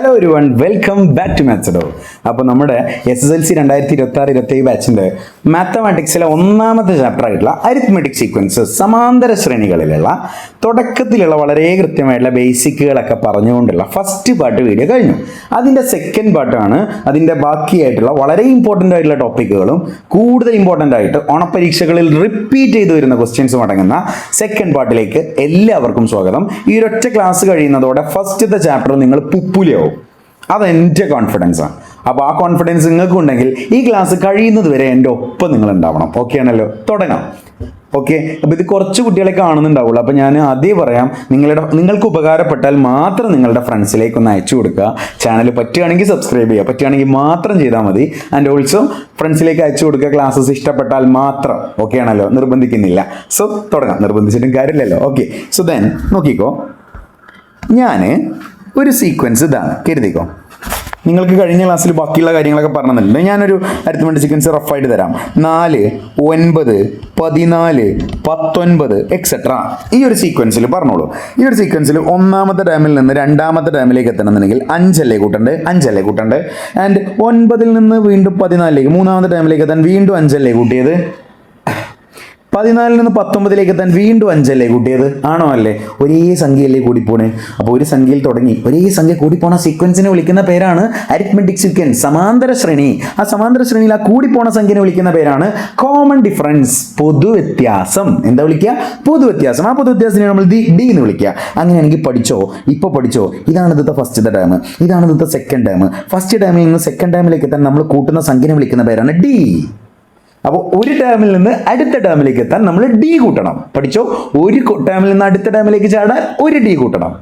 Hello everyone, welcome back to maths. അപ്പോൾ നമ്മുടെ SSLC 2026-27 ബാച്ചിൻ്റെ മാത്തമാറ്റിക്സിലെ ഒന്നാമത്തെ ചാപ്റ്റർ ആയിട്ടുള്ള അരിത്മെറ്റിക് സീക്വൻസസ് സമാന്തര ശ്രേണികളിലുള്ള തുടക്കത്തിലുള്ള വളരെ കൃത്യമായിട്ടുള്ള ബേസിക്കുകളൊക്കെ പറഞ്ഞുകൊണ്ടുള്ള ഫസ്റ്റ് പാർട്ട് വീഡിയോ കഴിഞ്ഞു. അതിൻ്റെ സെക്കൻഡ് പാർട്ടാണ് അതിൻ്റെ ബാക്കിയായിട്ടുള്ള വളരെ ഇമ്പോർട്ടൻ്റ് ആയിട്ടുള്ള ടോപ്പിക്കുകളും കൂടുതൽ ഇമ്പോർട്ടൻ്റ് ആയിട്ട് ഓണപരീക്ഷകളിൽ റിപ്പീറ്റ് ചെയ്തു വരുന്ന ക്വസ്റ്റ്യൻസും അടങ്ങുന്ന സെക്കൻഡ് പാർട്ടിലേക്ക് എല്ലാവർക്കും സ്വാഗതം. ഈ ഒരൊറ്റ ക്ലാസ് കഴിയുന്നതോടെ ഫസ്റ്റത്തെ ചാപ്റ്റർ നിങ്ങൾ പുപ്പുലിയാവും. അതെൻ്റെ കോൺഫിഡൻസാണ്. അപ്പോൾ ആ കോൺഫിഡൻസ് നിങ്ങൾക്ക് ഉണ്ടെങ്കിൽ ഈ ക്ലാസ് കഴിയുന്നത് വരെ എൻ്റെ ഒപ്പം നിങ്ങൾ ഉണ്ടാവണം. ഓക്കെ ആണല്ലോ? തുടങ്ങാം. ഓക്കെ, അപ്പോൾ ഇത് കുറച്ച് കുട്ടികളെ കാണുന്നുണ്ടാവുള്ളൂ. അപ്പോൾ ഞാൻ ആദ്യം പറയാം, നിങ്ങൾക്ക് ഉപകാരപ്പെട്ടാൽ മാത്രം നിങ്ങളുടെ ഫ്രണ്ട്സിലേക്ക് ഒന്ന് അയച്ചു കൊടുക്കുക. ചാനൽ പറ്റുകയാണെങ്കിൽ സബ്സ്ക്രൈബ് ചെയ്യുക, പറ്റുകയാണെങ്കിൽ മാത്രം ചെയ്താൽ മതി. ആൻഡ് ഓൾസോ ഫ്രണ്ട്സിലേക്ക് അയച്ചു കൊടുക്കുക. ക്ലാസ്സസ് ഇഷ്ടപ്പെട്ടാൽ മാത്രം. ഓക്കെ ആണല്ലോ? നിർബന്ധിക്കുന്നില്ല. സോ തുടങ്ങാം. നിർബന്ധിച്ചിട്ടും കാര്യമില്ലല്ലോ. ഓക്കെ, സോ ദെൻ നോക്കിക്കോ, ഞാൻ ഒരു സീക്വൻസ് ഇതാണ് കരുതിക്കോ. നിങ്ങൾക്ക് കഴിഞ്ഞ ക്ലാസ്സിൽ ബാക്കിയുള്ള കാര്യങ്ങളൊക്കെ പറഞ്ഞിട്ടുണ്ട്. ഞാനൊരു അരിത്മെറ്റിക് സീക്വൻസ് റഫായിട്ട് തരാം. 4, 9, 14, 19 എക്സെട്ര. ഈ ഒരു സീക്വൻസിൽ പറഞ്ഞോളൂ. ഈ ഒരു സീക്വൻസിൽ ഒന്നാമത്തെ ടേമിൽ നിന്ന് രണ്ടാമത്തെ ടേമിലേക്ക് എത്തണമെന്നുണ്ടെങ്കിൽ 5 അല്ലേ കൂട്ടണ്ടേ. ആൻഡ് 9 നിന്ന് വീണ്ടും 14 മൂന്നാമത്തെ ടേമിലേക്ക് എത്താൻ വീണ്ടും 5 അല്ലേ കൂട്ടിയത്. 14 നിന്ന് 19 എത്താൻ വീണ്ടും 5 അല്ലേ കൂട്ടിയത്. ആണോ? അല്ലേ? ഒരേ സംഖ്യയല്ലേ കൂടിപ്പോണേ. അപ്പോൾ ഒരു സംഖ്യയിൽ തുടങ്ങി ഒരേ സംഖ്യ കൂടിപ്പോണ സീക്വൻസിനെ വിളിക്കുന്ന പേരാണ് അരിത്മെറ്റിക് സീക്വൻസ്, സമാന്തര ശ്രേണി. ആ സമാന്തര ശ്രേണിയിൽ ആ കൂടിപ്പോണ സംഖ്യനെ വിളിക്കുന്ന പേരാണ് കോമൺ ഡിഫറൻസ്, പൊതുവ്യത്യാസം. എന്താ വിളിക്കുക? പൊതുവ്യത്യാസം. ആ പൊതുവ്യത്യാസത്തിനെ നമ്മൾ ഡി എന്ന് വിളിക്കുക. അങ്ങനെയാണെങ്കിൽ പഠിച്ചോ. ഇതാണ് ഇന്നത്തെ ഫസ്റ്റത്തെ ടേം, ഇതാണ് ഇന്നത്തെ സെക്കൻഡ് ടേം. ഫസ്റ്റ് ടേമിൽ നിന്ന് സെക്കൻഡ് ടേമിലേക്ക് എത്താൻ നമ്മൾ കൂട്ടുന്ന സംഖ്യനെ വിളിക്കുന്ന പേരാണ് ഡി. അപ്പോൾ ഒരു ടേമിൽ നിന്ന് അടുത്ത ടേമിലേക്ക് എത്താൻ നമ്മൾ ഡി കൂട്ടണം. പഠിച്ചോ? ഒരു ടേമിൽ നിന്ന് അടുത്ത ടേമിലേക്ക് ചാടാൻ ഒരു ഡി കൂട്ടണം.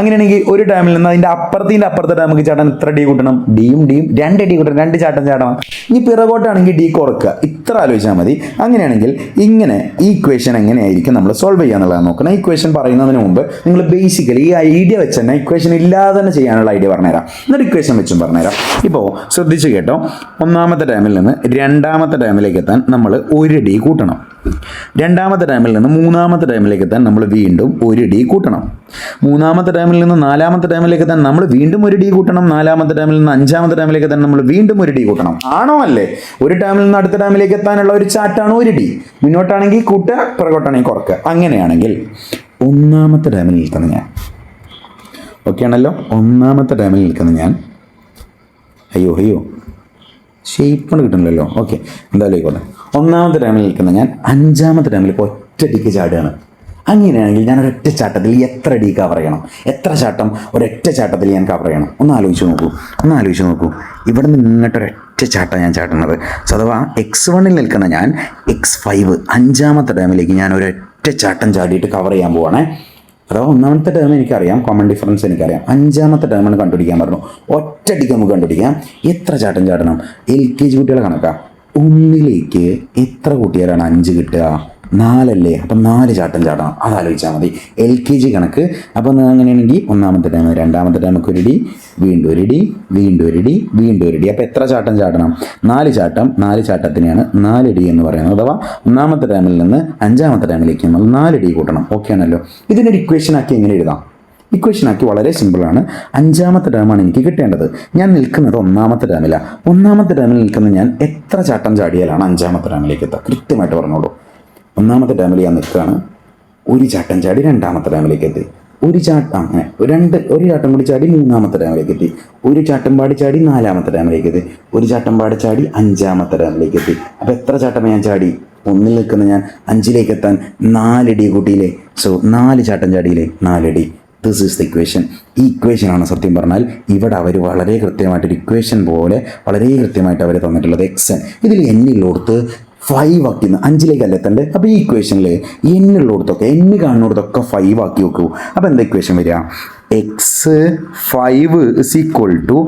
അങ്ങനെയാണെങ്കിൽ ഒരു ടേമിൽ നിന്ന് അതിൻ്റെ അപ്പുറത്തെ ടേമിലേക്ക് ചാടാൻ എത്ര ഡി കൂട്ടണം? ഡിയും 2 ഡി കൂട്ടണം. 2 ചാട്ടം ചാടണം. ഇനി പിറകോട്ടാണെങ്കിൽ ഡി കുറക്കുക. ഇത്ര ആലോചിച്ചാൽ മതി. അങ്ങനെയാണെങ്കിൽ ഇങ്ങനെ ഈ ഇക്വേഷൻ എങ്ങനെയായിരിക്കും നമ്മൾ സോൾവ് ചെയ്യാന്നുള്ളതാണ് നോക്കണം. ഇക്വേഷൻ പറയുന്നതിന് മുമ്പ് നിങ്ങൾ ബേസിക്കലി ഈ ഐഡിയ വെച്ച് തന്നെ ഇക്വേഷൻ ഇല്ലാതെ തന്നെ ചെയ്യാനുള്ള ഐഡിയ പറഞ്ഞുതരാം. എന്നിട്ട് ഇക്വേഷൻ വെച്ചും പറഞ്ഞുതരാം. ഇപ്പോൾ ശ്രദ്ധിച്ച് കേട്ടോ, ഒന്നാമത്തെ ടേമിൽ നിന്ന് രണ്ടാമത്തെ ടേമിലേക്ക് എത്താൻ നമ്മൾ ഒരു ഡി കൂട്ടണം. രണ്ടാമത്തെ ടേമിൽ നിന്ന് മൂന്നാമത്തെ ടേമിലേക്ക് എത്താൻ നമ്മൾ വീണ്ടും ഒരു ഡി കൂട്ടണം. മൂന്നാമത്തെ ടേമിൽ നിന്ന് നാലാമത്തെ ടേമിലേക്ക് എത്താൻ നമ്മൾ വീണ്ടും ഒരു ഡി കൂട്ടണം. നാലാമത്തെ ടേമിൽ നിന്ന് അഞ്ചാമത്തെ ടേമിലേക്ക് എത്താൻ നമ്മൾ വീണ്ടും ഒരു ഡി കൂട്ടണം. ആണോ? അല്ലേ? ഒരു ടേമിൽ നിന്ന് അടുത്ത ടേമിലേക്ക് എത്താനുള്ള ഒരു ചാട്ടാണ് ഒരു ഡി. മുന്നോട്ടാണെങ്കിൽ കൂട്ടുക, പുറകോട്ടാണെങ്കിൽ കുറക്കുക. അങ്ങനെയാണെങ്കിൽ ഒന്നാമത്തെ ടേമിൽ നിൽക്കുന്ന ഞാൻ, ഓക്കെ ആണല്ലോ? ഒന്നാമത്തെ ടേമിൽ നിൽക്കുന്ന ഞാൻ, അയ്യോ ഷേപ്പാണ് കിട്ടുന്നില്ലല്ലോ. ഓക്കെ, എന്തായാലും ആയിക്കോട്ടെ. ഒന്നാമത്തെ ടേമിൽ നിൽക്കുന്ന ഞാൻ അഞ്ചാമത്തെ ടേമിൽ ഒറ്റടിക്ക് ചാടുകയാണ്. അങ്ങനെയാണെങ്കിൽ ഞാൻ ഒരൊറ്റ ചാട്ടത്തിൽ എത്ര ഡി കവർ ചെയ്യണം? എത്ര ചാട്ടം ഒരൊറ്റ ചാട്ടത്തിൽ ഞാൻ കവർ ചെയ്യണം? ഒന്ന് ആലോചിച്ച് നോക്കൂ. ഇവിടെ നിന്നിട്ടൊരൊറ്റ ചാട്ടം ഞാൻ ചാട്ടുന്നത്. സോ അഥവാ X1 നിൽക്കുന്ന ഞാൻ X5 അഞ്ചാമത്തെ ടേമിലേക്ക് ഞാൻ ഒരൊറ്റ ചാട്ടം ചാടിയിട്ട് കവർ ചെയ്യാൻ പോവാണേ. അഥവാ ഒന്നാമത്തെ ടേം എനിക്കറിയാം, കോമൺ ഡിഫറൻസ് എനിക്കറിയാം. അഞ്ചാമത്തെ ടേമാണ് കണ്ടുപിടിക്കാൻ പറഞ്ഞു. ഒറ്റടിക്ക് നമുക്ക് കണ്ടുപിടിക്കാം. എത്ര ചാട്ടം ചാടണം? LKG കുട്ടികളെ കണക്കാം. 1ലേക്ക് എത്ര കൂട്ടിയാലാണ് 5 കിട്ടുക? 4 അല്ലേ? അപ്പം 4 ചാട്ടം ചാടണം. അതാലോചിച്ചാൽ മതി. LKG കണക്ക്. അപ്പം അങ്ങനെയാണെങ്കിൽ ഒന്നാമത്തെ ടേം രണ്ടാമത്തെ ടേമൊക്കെ ഒരു ഡി, വീണ്ടും ഒരു ഡി, വീണ്ടും ഒരു ഡി, വീണ്ടും ഒരു ഡി. അപ്പോൾ എത്ര ചാട്ടം ചാടണം? 4 ചാട്ടം. 4 ചാട്ടത്തിനെയാണ് 4 ഡി എന്ന് പറയുന്നത്. അഥവാ ഒന്നാമത്തെ ടേമിൽ നിന്ന് അഞ്ചാമത്തെ ടേമിലേക്ക് നമ്മൾ 4 ഡി കൂട്ടണം. ഓക്കെ ആണല്ലോ? ഇതിനൊരു ഇക്വേഷൻ ആക്കി എങ്ങനെ എഴുതാം? ഇക്വേഷൻ ആക്കി വളരെ സിമ്പിളാണ്. അഞ്ചാമത്തെ ടേമാണ് എനിക്ക് കിട്ടേണ്ടത്. ഞാൻ നിൽക്കുന്നത് ഒന്നാമത്തെ ടേമിലാണ്. ഒന്നാമത്തെ ടേമിൽ നിൽക്കുന്ന ഞാൻ എത്ര ചാട്ടം ചാടിയാലാണ് അഞ്ചാമത്തെ ടേമിലേക്ക് എത്തുക? കൃത്യമായിട്ട് പറഞ്ഞോളൂ. ഒന്നാമത്തെ ടേമിൽ ഞാൻ നിൽക്കുകയാണ്. ഒരു ചാട്ടം ചാടി രണ്ടാമത്തെ ടേമിലേക്ക് എത്തി. ഒരു ചാട്ടം കൂടി ചാടി മൂന്നാമത്തെ ടേമിലേക്ക് എത്തി. ഒരു ചാട്ടം പാടി ചാടി നാലാമത്തെ ടേമിലേക്ക് എത്തി. ഒരു ചാട്ടം പാടി ചാടി അഞ്ചാമത്തെ ടേമിലേക്ക് എത്തി. അപ്പോൾ എത്ര ചാട്ടം ഞാൻ ചാടി? 1 നിൽക്കുന്ന ഞാൻ 5ലേക്ക് എത്താൻ 4 ഡി കൂട്ടിയില്ലേ? സോ 4 ചാട്ടം ചാടിയില്ലേ? 4 D. This is the equation. ഈ ഇക്വേഷനാണ് സത്യം പറഞ്ഞാൽ ഇവിടെ അവർ വളരെ കൃത്യമായിട്ടൊരു ഇക്വേഷൻ പോലെ വളരെ കൃത്യമായിട്ട് അവർ തന്നിട്ടുള്ളത്. എക്സൻ ഇതിൽ എന്നുള്ളടത്ത് 5 ആക്കി 5ലേക്കല്ല എത്തണ്ടേ. അപ്പോൾ ഈ ഇക്വേഷനിൽ എന്നുള്ളടത്തൊക്കെ കാണുന്നിടത്തൊക്കെ 5 ആക്കി വെക്കൂ. അപ്പോൾ എന്താ ഇക്വേഷൻ വരിക? X5 =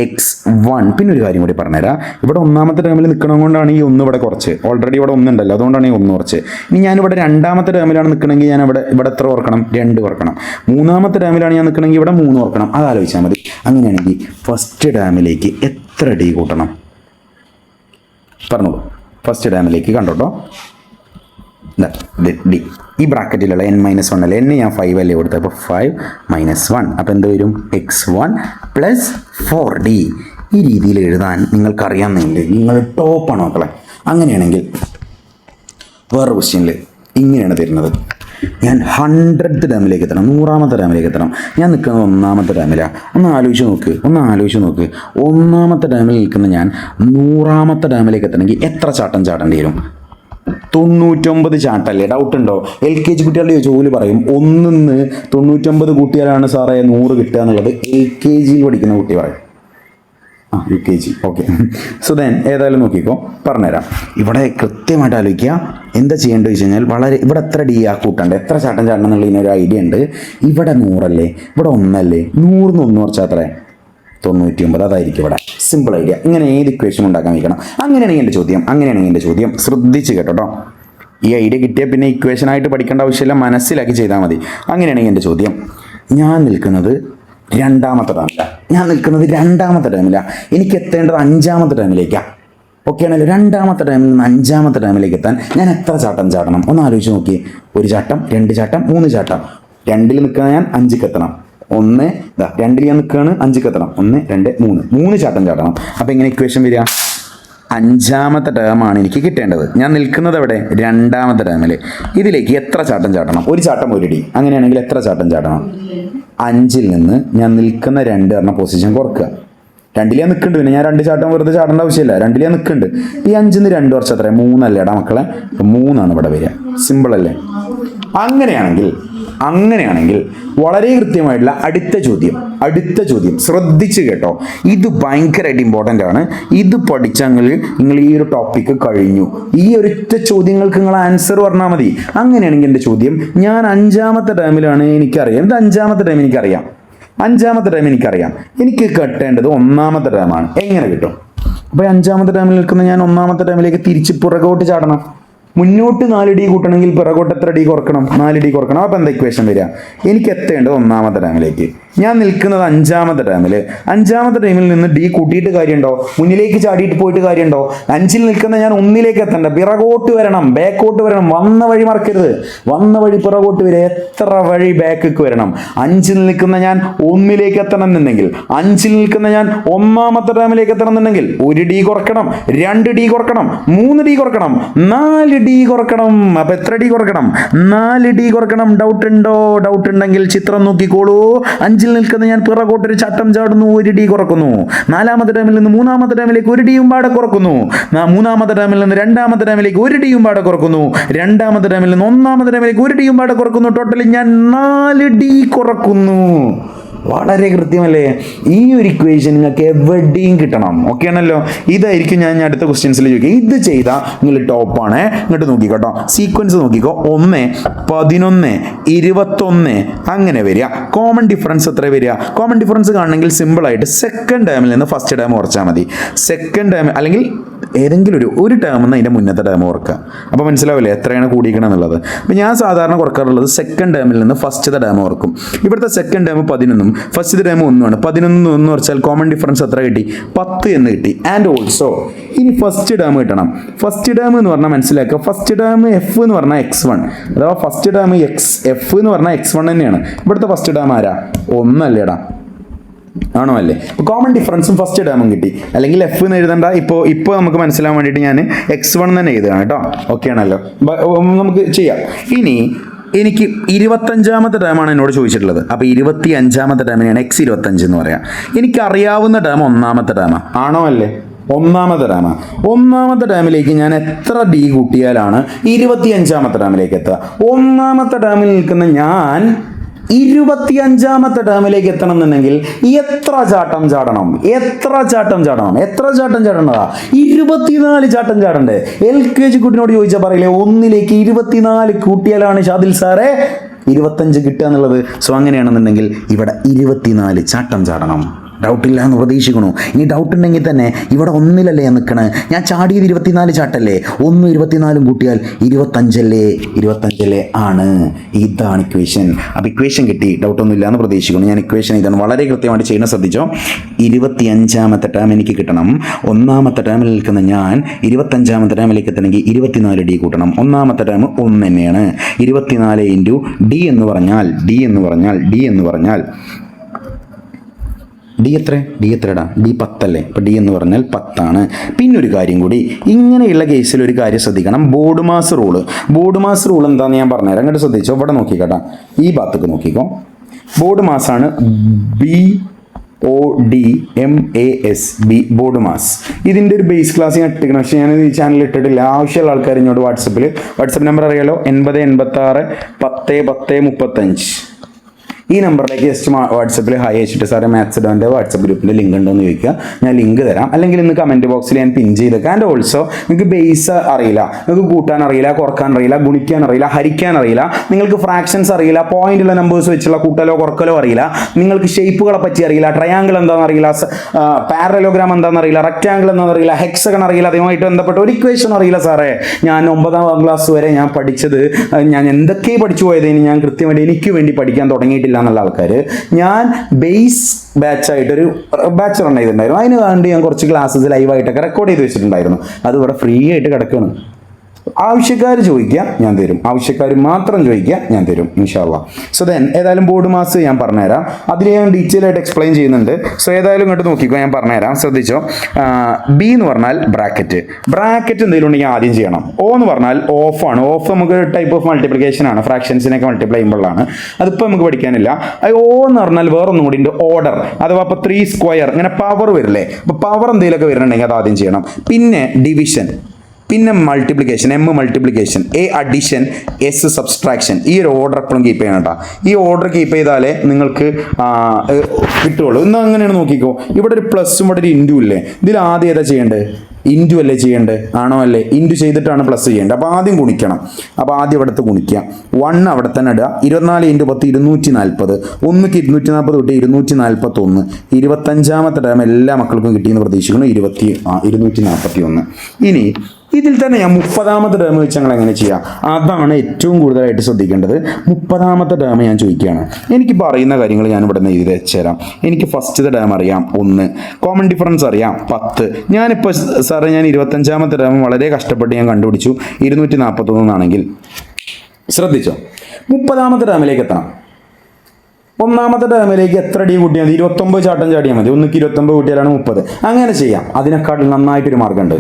X1. പിന്നെ ഒരു കാര്യം കൂടി പറഞ്ഞുതരാം. ഇവിടെ ഒന്നാമത്തെ ടേമിൽ നിൽക്കണം കൊണ്ടാണ് ഈ 1 ഇവിടെ കുറച്ച്. ഓൾറെഡി ഇവിടെ 1 ഉണ്ടല്ലോ, അതുകൊണ്ടാണ് ഈ 1 കുറച്ച്. ഇനി ഞാനിവിടെ രണ്ടാമത്തെ ടേമിലാണ് നിൽക്കണമെങ്കിൽ ഞാൻ ഇവിടെ എത്ര ഓർക്കണം? 2 ഓർക്കണം. മൂന്നാമത്തെ ടേമിലാണ് ഞാൻ നിൽക്കണമെങ്കിൽ ഇവിടെ 3 ഓർക്കണം. അത് ആലോചിച്ചാൽ മതി. അങ്ങനെയാണെങ്കിൽ ഫസ്റ്റ് ടേമിലേക്ക് എത്ര ഡി കൂട്ടണം? പറഞ്ഞോളൂ. ഫസ്റ്റ് ടേമിലേക്ക് കണ്ടോട്ടോ, ഡി. ഈ ബ്രാക്കറ്റിലുള്ള n-1 അല്ലേ, n ഞാൻ 5 അല്ലേ കൊടുത്തത്, അപ്പോൾ 5 - 1, അപ്പോൾ എന്ത് വരും x1 + 4d. ഈ രീതിയിൽ എഴുതാൻ നിങ്ങൾക്കറിയാമെന്നുണ്ടെങ്കിൽ നിങ്ങൾ ടോപ്പാണ് മക്കളെ. അങ്ങനെയാണെങ്കിൽ വേറെ ക്വസ്റ്റ്യനിൽ ഇങ്ങനെയാണ് തരുന്നത്. ഞാൻ 100th ടേമിലേക്ക് എത്തണം, 100ാമത്തെ ടേമിലേക്ക് എത്തണം. ഞാൻ നിൽക്കുന്നത് 1ാമത്തെ ടേമിലാണ്. ഒന്ന് ആലോചിച്ച് നോക്ക്. 1ാമത്തെ ടേമിൽ നിൽക്കുന്ന ഞാൻ 100ാമത്തെ ടേമിലേക്ക് എത്തണമെങ്കിൽ എത്ര ചാട്ടം ചാടേണ്ടി വരും? 99 ചാട്ടല്ലേ? ഡൗട്ട് ഉണ്ടോ? LKG കുട്ടികളുടെ ജോലി പറയും 1 99 കൂട്ടിയാലാണ് സാറേ 100 കിട്ടുക എന്നുള്ളത്. LKG പഠിക്കുന്ന കുട്ടി പറയും. UKG. ഓക്കെ. സോ ദെൻ ഏതായാലും നോക്കിക്കോ, പറഞ്ഞുതരാം. ഇവിടെ കൃത്യമായിട്ട് ആലോചിക്കുക. എന്താ ചെയ്യേണ്ടത് വെച്ച് കഴിഞ്ഞാൽ ഇവിടെ എത്ര ഡി കൂട്ടണ്ട്, എത്ര ചാട്ടം ചാടണം എന്നുള്ളതിനൊരു ഐഡിയ ഉണ്ട്. ഇവിടെ 100 അല്ലേ, ഇവിടെ 1 അല്ലേ, 100 1 കുറച്ചാൽ അത്രേ 99. അതായിരിക്കും ഇവിടെ. Simple idea. ഇങ്ങനെ ഏത് ഇക്വേഷൻ ഉണ്ടാക്കാൻ വയ്ക്കണം. അങ്ങനെയാണെങ്കിൽ എൻ്റെ ചോദ്യം ശ്രദ്ധിച്ച് കേട്ടോ. ഈ ഐഡിയ കിട്ടിയാൽ പിന്നെ ഇക്വേഷനായിട്ട് പഠിക്കേണ്ട ആവശ്യമില്ല, മനസ്സിലാക്കി ചെയ്താൽ മതി. അങ്ങനെയാണെങ്കിൽ എൻ്റെ ചോദ്യം, ഞാൻ നിൽക്കുന്നത് 2ാമത്തെ ടേമിലാണ്. എനിക്ക് എത്തേണ്ടത് 5ാമത്തെ ടേമിലേക്കാണ്. ഓക്കെ ആണല്ലോ? 2ാമത്തെ ടേമിൽ നിന്ന് 5ാമത്തെ ടേമിലേക്ക് എത്താൻ ഞാൻ എത്ര ചാട്ടം ചാടണം? ഒന്ന് ആലോചിച്ച് നോക്കി. 1 ചാട്ടം, 2 ചാട്ടം, 3 ചാട്ടം. 2ൽ നിൽക്കുന്ന ഞാൻ 5ക്ക് എത്തണം. 2ൽ ഞാൻ നിൽക്കുകയാണ്, 5ക്ക് എത്തണം. 1 2 3 ചാട്ടം ചാടണം. അപ്പോൾ എങ്ങനെ ഇക്വേഷൻ വരിക? 5ാമത്തെ ടേമാണ് എനിക്ക് കിട്ടേണ്ടത്. ഞാൻ നിൽക്കുന്നത് എവിടെ? 2ാമത്തെ ടേമിൽ. ഇതിലേക്ക് എത്ര ചാട്ടം ചാടണം? 1 ചാട്ടം 1 ഡി. അങ്ങനെയാണെങ്കിൽ എത്ര ചാട്ടം ചാടണം? 5ൽ നിന്ന് ഞാൻ നിൽക്കുന്ന 2 പറഞ്ഞ പൊസിഷൻ കുറക്കുക. 2ൽ ഞാൻ നിൽക്കുന്നുണ്ട്, പിന്നെ ഞാൻ 2 ചാട്ടം വെറുതെ ചാടേണ്ട ആവശ്യമില്ല. 2ൽ ഞാൻ നിൽക്കുന്നുണ്ട്. ഈ 5ൽ നിന്ന് 2 കുറച്ച് എത്ര? 3 അല്ലേടാ മക്കളെ? 3 ഇവിടെ വരിക. സിമ്പിൾ അല്ലേ? അങ്ങനെയാണെങ്കിൽ വളരെ കൃത്യമായിട്ടുള്ള അടുത്ത ചോദ്യം ശ്രദ്ധിച്ച് കേട്ടോ. ഇത് ഭയങ്കരമായിട്ട് ഇമ്പോർട്ടൻ്റ് ആണ്. ഇത് പഠിച്ചെങ്കിൽ നിങ്ങൾ ഈ ഒരു ടോപ്പിക്ക് കഴിഞ്ഞു. ഈ ഒരൊറ്റ ചോദ്യങ്ങൾക്ക് നിങ്ങൾ ആൻസർ പറഞ്ഞാൽ മതി. അങ്ങനെയാണെങ്കിൽ എൻ്റെ ചോദ്യം, ഞാൻ 5ാമത്തെ ടേമിലാണ്, എനിക്കറിയാം. ഇത് 5ാമത്തെ ടേം എനിക്കറിയാം. എനിക്ക് കിട്ടേണ്ടത് 1ാമത്തെ ടേമാണ്. എങ്ങനെ കിട്ടും? അപ്പോൾ 5ാമത്തെ ടേമിൽ നിൽക്കുന്ന ഞാൻ 1ാമത്തെ ടേമിലേക്ക് തിരിച്ച് പുറകോട്ട് ചാടണം. മുന്നോട്ട് 4 ഡി കൂട്ടണമെങ്കിൽ പിറകോട്ട് എത്ര ഡി കുറക്കണം? 4 ഡി കുറക്കണം. അപ്പോൾ എന്താ ഇക്വേഷൻ വരിക? എനിക്ക് എത്തേണ്ടത് 1ാമത്തെ ടേമിലേക്ക്. ഞാൻ നിൽക്കുന്നത് 5ാമത്തെ ടേമിൽ നിന്ന് ഡി കൂട്ടിയിട്ട് കാര്യമുണ്ടോ? മുന്നിലേക്ക് ചാടിയിട്ട് പോയിട്ട് കാര്യമുണ്ടോ? 5ൽ നിൽക്കുന്ന ഞാൻ 1ലേക്ക് എത്തണ്ട, പിറകോട്ട് വരണം, ബാക്കോട്ട് വരണം. വന്ന വഴി മറക്കരുത്, വന്ന വഴി പിറകോട്ട് വരിക. എത്ര വഴി ബാക്കിലേക്ക് വരണം? 5ൽ നിൽക്കുന്ന ഞാൻ 1ലേക്ക് എത്തണം എന്നുണ്ടെങ്കിൽ, 5ൽ നിൽക്കുന്ന ഞാൻ 1ാമത്തെ ടേമിലേക്ക് എത്തണം എന്നുണ്ടെങ്കിൽ 1 ഡി കുറക്കണം, 2 ഡി കുറക്കണം, 3 ഡി കുറക്കണം, 4 ഡി കുറക്കണം. അപ്പൊ എത്ര ഡി കുറക്കണം? 4 ഡി കുറക്കണം. ഡൗട്ട് ഉണ്ടോ? ഡൗട്ട് ഉണ്ടെങ്കിൽ ചിത്രം നോക്കിക്കോളൂ. 5ൽ നിൽക്കുന്ന ഞാൻ പിറകോട്ടൊരു ചട്ടം ചാടുന്നു, 1 ഡി കുറക്കുന്നു. 4ാമത്തെ ടേമിൽ നിന്ന് 3ാമത്തെ ടേമിലേക്ക് 1 ഡിയും പാടെ കുറക്കുന്നു. 3ാമത്തെ ടേമിൽ നിന്ന് 2ാമത്തെ ടേമിലേക്ക് 1 ഡിയും പാടെ കുറക്കുന്നു. 2ാമത്തെ ടേമിൽ നിന്ന് 1ാമത്തെ ടേമിലേക്ക് 1 ഡിയും പാടെ കുറക്കുന്നു. ടോട്ടലി ഞാൻ 4 ഡി കുറക്കുന്നു. വളരെ കൃത്യമല്ലേ? ഈ ഒരു ഇക്വേഷൻ നിങ്ങൾക്ക് എവിടെയും കിട്ടണം. ഓക്കെ ആണല്ലോ? ഇതായിരിക്കും ഞാൻ അടുത്ത ക്വസ്റ്റ്യൻസിൽ ചോദിക്കുക. ഇത് ചെയ്താൽ നിങ്ങൾ ടോപ്പാണ്. ഇങ്ങോട്ട് നോക്കിക്കോട്ടോ, സീക്വൻസ് നോക്കിക്കോ. 1 11 21 അങ്ങനെ വരിക. കോമൺ ഡിഫറൻസ് എത്ര വരിക? കോമൺ ഡിഫറൻസ് കാണണമെങ്കിൽ സിമ്പിളായിട്ട് സെക്കൻഡ് ടേമിൽ നിന്ന് ഫസ്റ്റ് ടേം കുറച്ചാൽ മതി. സെക്കൻഡ് ടേം അല്ലെങ്കിൽ ഏതെങ്കിലും ഒരു ടേം നിന്ന് അതിൻ്റെ മുന്നത്തെ ടേം ഓർക്കുക. അപ്പോൾ മനസ്സിലാവില്ലേ എത്രയാണ് കൂടിക്കണം എന്നുള്ളത്. അപ്പോൾ ഞാൻ സാധാരണ കുറക്കാറുള്ളത് സെക്കൻഡ് ടേമിൽ നിന്ന് ഫസ്റ്റത്തെ ടേം ഓർക്കും. ഇവിടുത്തെ സെക്കൻഡ് ടേം 11 ഫസ്റ്റത്തെ ടേം 1 11 1 കുറച്ചാൽ കോമൺ ഡിഫറൻസ് എത്ര കിട്ടി? 10 എന്ന് കിട്ടി. ആൻഡ് ഓൾസോ ഇനി ഫസ്റ്റ് ടേം കിട്ടണം. ഫസ്റ്റ് ടേം എന്ന് പറഞ്ഞാൽ മനസ്സിലാക്കുക, ഫസ്റ്റ് ടേം എഫ് എന്ന് പറഞ്ഞാൽ x1, അഥവാ ഫസ്റ്റ് ടേം എഫ് എന്ന് പറഞ്ഞാൽ x1 തന്നെയാണ്. ഇവിടുത്തെ ഫസ്റ്റ് ടേം ആരാ? 1 അല്ലേടാ? ആണോ? അല്ലേ? കോമൺ ഡിഫറൻസും ഫസ്റ്റ് ടേമും കിട്ടി. അല്ലെങ്കിൽ എഫ് എന്ന് എഴുതണ്ട, ഇപ്പോൾ നമുക്ക് മനസ്സിലാവാൻ വേണ്ടിയിട്ട് ഞാൻ x1 തന്നെ എഴുതുകയാണ് കേട്ടോ. ഓക്കെ ആണല്ലോ? നമുക്ക് ചെയ്യാം. ഇനി എനിക്ക് 25ാമത്തെ ടേമാണ് എന്നോട് ചോദിച്ചിട്ടുള്ളത്. അപ്പോൾ 25ാമത്തെ ടേമിനെയാണ് x25 എന്ന് പറയാം. എനിക്കറിയാവുന്ന ടേം 1ാമത്തെ ടേമാണ്. ആണോ? അല്ലേ? 1ാമത്തെ ടേമിലേക്ക് ഞാൻ എത്ര ഡി കൂട്ടിയാലാണ് 25ാമത്തെ ടേമിലേക്ക് എത്തുക? 1ാമത്തെ ടേമിൽ നിൽക്കുന്ന ഞാൻ 25ാമത്തെ ടേമിലേക്ക് എത്തണം എന്നുണ്ടെങ്കിൽ എത്ര ചാട്ടം ചാടണം? എത്ര ചാട്ടം ചാടണതാ? 24 ചാട്ടം ചാടണ്ടേ? LKG കുട്ടിനോട് ചോദിച്ചാൽ പറയില്ലേ 1ലേക്ക് 24 കൂട്ടിയാലാണ് ഷാദിൽ സാറേ 25 കിട്ടുക എന്നുള്ളത്. സോ അങ്ങനെയാണെന്നുണ്ടെങ്കിൽ ഇവിടെ 24 ചാട്ടം ചാടണം. ഡൗട്ടില്ല എന്ന് പ്രതീക്ഷിക്കണു. ഇനി ഡൗട്ട് ഉണ്ടെങ്കിൽ തന്നെ ഇവിടെ ഒന്നിലല്ലേ ഞാൻ നിൽക്കണേ, ഞാൻ ചാടിയത് 24 ചാട്ടല്ലേ, 1 24 കൂട്ടിയാൽ 25 ആണ്. ഇതാണ് ഇക്വേഷൻ. അപ്പോൾ ഇക്വേഷൻ കിട്ടി, ഡൗട്ടൊന്നും ഇല്ല എന്ന് പ്രതീക്ഷിക്കുന്നു. ഞാൻ ഇക്വേഷൻ ഇതാണ് വളരെ കൃത്യമായിട്ട് ചെയ്യുന്നത് ശ്രദ്ധിച്ചോ. 25ാമത്തെ ടേം എനിക്ക് കിട്ടണം. ഒന്നാമത്തെ ടേമിൽ നിൽക്കുന്ന ഞാൻ 25ാമത്തെ ടേമിലേക്ക് എത്തണമെങ്കിൽ 24D കൂട്ടണം. ഒന്നാമത്തെ ടേം 1 തന്നെയാണ്. 24 ഇൻറ്റു ഡി എന്ന് പറഞ്ഞാൽ ഡി എത്രടാ, ഡി 10 അല്ലേ. അപ്പോൾ ഡി എന്ന് പറഞ്ഞാൽ 10 ആണ്. പിന്നെ ഒരു കാര്യം കൂടി, ഇങ്ങനെയുള്ള കേസിൽ ഒരു കാര്യം ശ്രദ്ധിക്കണം. ബോർഡ് മാസ് റൂൾ എന്താണെന്ന് ഞാൻ പറഞ്ഞുതരാം. അങ്ങോട്ട് ശ്രദ്ധിച്ചോ. ഇവിടെ നോക്കിക്കോട്ടെ, ഈ ഭാഗത്തേക്ക് നോക്കിക്കോ. ബോർഡ് മാസാണ് BODMAS, ബോർഡ് മാസ്. ഇതിൻ്റെ ഒരു ബേസ് ക്ലാസ് ഞാൻ ഇട്ടിരിക്കണം, പക്ഷേ ഞാൻ ഈ ചാനലിൽ ഇട്ടിട്ടില്ല. ആവശ്യമുള്ള ആൾക്കാർ ഇങ്ങോട്ട് വാട്സപ്പ് നമ്പർ അറിയാലോ, 8086101035. ഈ നമ്പറിലേക്ക് ജസ്റ്റ് വാട്സപ്പിൽ ഹായ് അയച്ചിട്ട് സാറേ മാത്സ് ഇടാൻ്റെ വാട്സപ്പ് ഗ്രൂപ്പിൻ്റെ ലിങ്ക് ഉണ്ടോ എന്ന് ചോദിക്കുക. ഞാൻ ലിങ്ക് തരാം. അല്ലെങ്കിൽ ഇന്ന് കമൻറ്റ് ബോക്സിൽ ഞാൻ പിൻ ചെയ്തേക്കാം. ആൻഡ് ഓൾസോ നിങ്ങൾക്ക് ബേസ് അറിയില്ല, നിങ്ങൾക്ക് കൂട്ടാൻ അറിയില്ല, കുറക്കാൻ അറിയില്ല, ഗുണിക്കാൻ അറിയില്ല, ഹരിക്കാൻ അറിയില്ല, നിങ്ങൾക്ക് ഫ്രാക്ഷൻസ് അറിയില്ല, പോയിന്റുള്ള നമ്പേഴ്സ് വെച്ചുള്ള കൂട്ടലോ കുറക്കലോ അറിയില്ല, നിങ്ങൾക്ക് ഷേപ്പുകളെ പറ്റി അറിയില്ല, ട്രയാങ്കിൾ എന്താണെന്ന് അറിയില്ല, പാരലോഗ്രാം എന്താണെന്ന് അറിയില്ല, റെക്റ്റാങ്കിൾ എന്താണെന്ന് അറിയില്ല, ഹെക്സഗൺ അറിയില്ല, അതുമായിട്ട് ബന്ധപ്പെട്ട ഒരു ഇക്വേഷൻ അറിയില്ല സാറേ. ഞാൻ 9ാം ക്ലാസ് വരെ ഞാൻ പഠിച്ചത്, ഞാൻ എന്തൊക്കെ പഠിച്ചു പോയതിന് ഞാൻ കൃത്യമായിട്ട് എനിക്ക് വേണ്ടി പഠിക്കാൻ തുടങ്ങിയിട്ടില്ല എന്നുള്ള ആൾക്കാർ, ഞാൻ ബേസ് ബാച്ചായിട്ടൊരു ബാച്ച് റൺ ചെയ്തിട്ടുണ്ടായിരുന്നു. അതിന് വേണ്ടി ഞാൻ കുറച്ച് ക്ലാസ്സസ് ലൈവായിട്ടൊക്കെ റെക്കോർഡ് ചെയ്ത് വെച്ചിട്ടുണ്ടായിരുന്നു. അത് ഇവിടെ ഫ്രീ ആയിട്ട് കിടക്കുകയാണ്. ആവശ്യക്കാർ ചോദിക്കുക, ഞാൻ തരും. ആവശ്യക്കാർ മാത്രം ചോദിക്കുക, ഞാൻ തരും ഇൻഷാ അല്ലാഹ്. സോ ദെൻ ഏതായാലും ബോർഡ് മാസ് ഞാൻ പറഞ്ഞുതരാം. അതിൽ ഞാൻ ഡീറ്റെയിൽ ആയിട്ട് എക്സ്പ്ലെയിൻ ചെയ്യുന്നുണ്ട്. സോ ഏതായാലും ഇങ്ങോട്ട് നോക്കിക്കോ, ഞാൻ പറഞ്ഞുതരാം. ശ്രദ്ധിച്ചോ. ബി എന്ന് പറഞ്ഞാൽ ബ്രാക്കറ്റ് എന്തെങ്കിലും ഉണ്ടെങ്കിൽ ആദ്യം ചെയ്യണം. O എന്ന് പറഞ്ഞാൽ ഓഫ് ആണ്. ഓഫ് നമുക്ക് ടൈപ്പ് ഓഫ് മൾട്ടിപ്ലിക്കേഷൻ ആണ്, ഫ്രാക്ഷൻസിനൊക്കെ മൾട്ടിപ്ലൈ ചെയ്യുമ്പോഴാണ്. അതിപ്പോൾ നമുക്ക് പഠിക്കാനില്ല. O എന്ന് പറഞ്ഞാൽ വേറൊന്നും കൂടി ഉണ്ട്, ഓർഡർ. അഥവാ ഇപ്പോൾ 3 സ്ക്വയർ ഇങ്ങനെ പവർ വരില്ലേ, അപ്പോൾ പവർ എന്തെങ്കിലുമൊക്കെ വരുന്നുണ്ടെങ്കിൽ അത് ആദ്യം ചെയ്യണം. പിന്നെ ഡിവിഷൻ, പിന്നെ multiplication, M multiplication, A addition, S subtraction. ഈ ഒരു ഓർഡർ എപ്പോഴും കീപ്പ് ചെയ്യണം കേട്ടോ. ഈ ഓർഡർ കീപ്പ് ചെയ്താലേ നിങ്ങൾക്ക് കിട്ടുള്ളൂ. ഇന്ന് അങ്ങനെയാണ് നോക്കിക്കോ. ഇവിടെ ഒരു പ്ലസും ഇവിടെ ഒരു ഇൻറ്റു ഇല്ലേ, ഇതിൽ ആദ്യം ഏതാ ചെയ്യേണ്ടത്? ഇൻറ്റു അല്ലേ ചെയ്യേണ്ടത്? ആണോ അല്ലേ? ഇൻറ്റു ചെയ്തിട്ടാണ് പ്ലസ് ചെയ്യേണ്ടത്. അപ്പോൾ ആദ്യം ഗുണിക്കണം. അപ്പോൾ ആദ്യം ഇവിടുത്തെ ഗുണിക്കുക. 1 അവിടെ തന്നെ ഇടുക. 24 × 10 240. 1ക്ക് 240 തൊട്ട് 241. 25ാമത്തെ ടൈം എല്ലാ മക്കൾക്കും കിട്ടിയെന്ന് പ്രതീക്ഷിക്കുന്നു. 241. ഇനി ഇതിൽ തന്നെ ഞാൻ 30ാമത്തെ ടേം വെച്ച് ഞങ്ങൾ എങ്ങനെ ചെയ്യാം, അതാണ് ഏറ്റവും കൂടുതലായിട്ട് ശ്രദ്ധിക്കേണ്ടത്. 30ാമത്തെ ടേം ഞാൻ ചോദിക്കുകയാണ്. എനിക്ക് പറയുന്ന കാര്യങ്ങൾ ഞാൻ ഇവിടെ നിന്ന് എഴുതി വെച്ചുതരാം. എനിക്ക് ഫസ്റ്റത്തെ ടേം അറിയാം 1, കോമൺ ഡിഫറൻസ് അറിയാം 10. ഞാനിപ്പോൾ സാറേ ഞാൻ 25ാമത്തെ ടേം വളരെ കഷ്ടപ്പെട്ട് ഞാൻ കണ്ടുപിടിച്ചു 241 ആണെങ്കിൽ ശ്രദ്ധിച്ചോ. 30ാമത്തെ ടേമിലേക്ക് എത്തണം. ഒന്നാമത്തെ ടേമിലേക്ക് എത്ര ഡി കൂട്ടിയാൽ മതി? 29 ചാട്ടം ചാടിയാൽ മതി. 1ക്ക് 29 കൂട്ടിയാലാണ് 30. അങ്ങനെ ചെയ്യാം. അതിനെക്കാട്ടിൽ നന്നായിട്ടൊരു മാർഗ്ഗമുണ്ട്.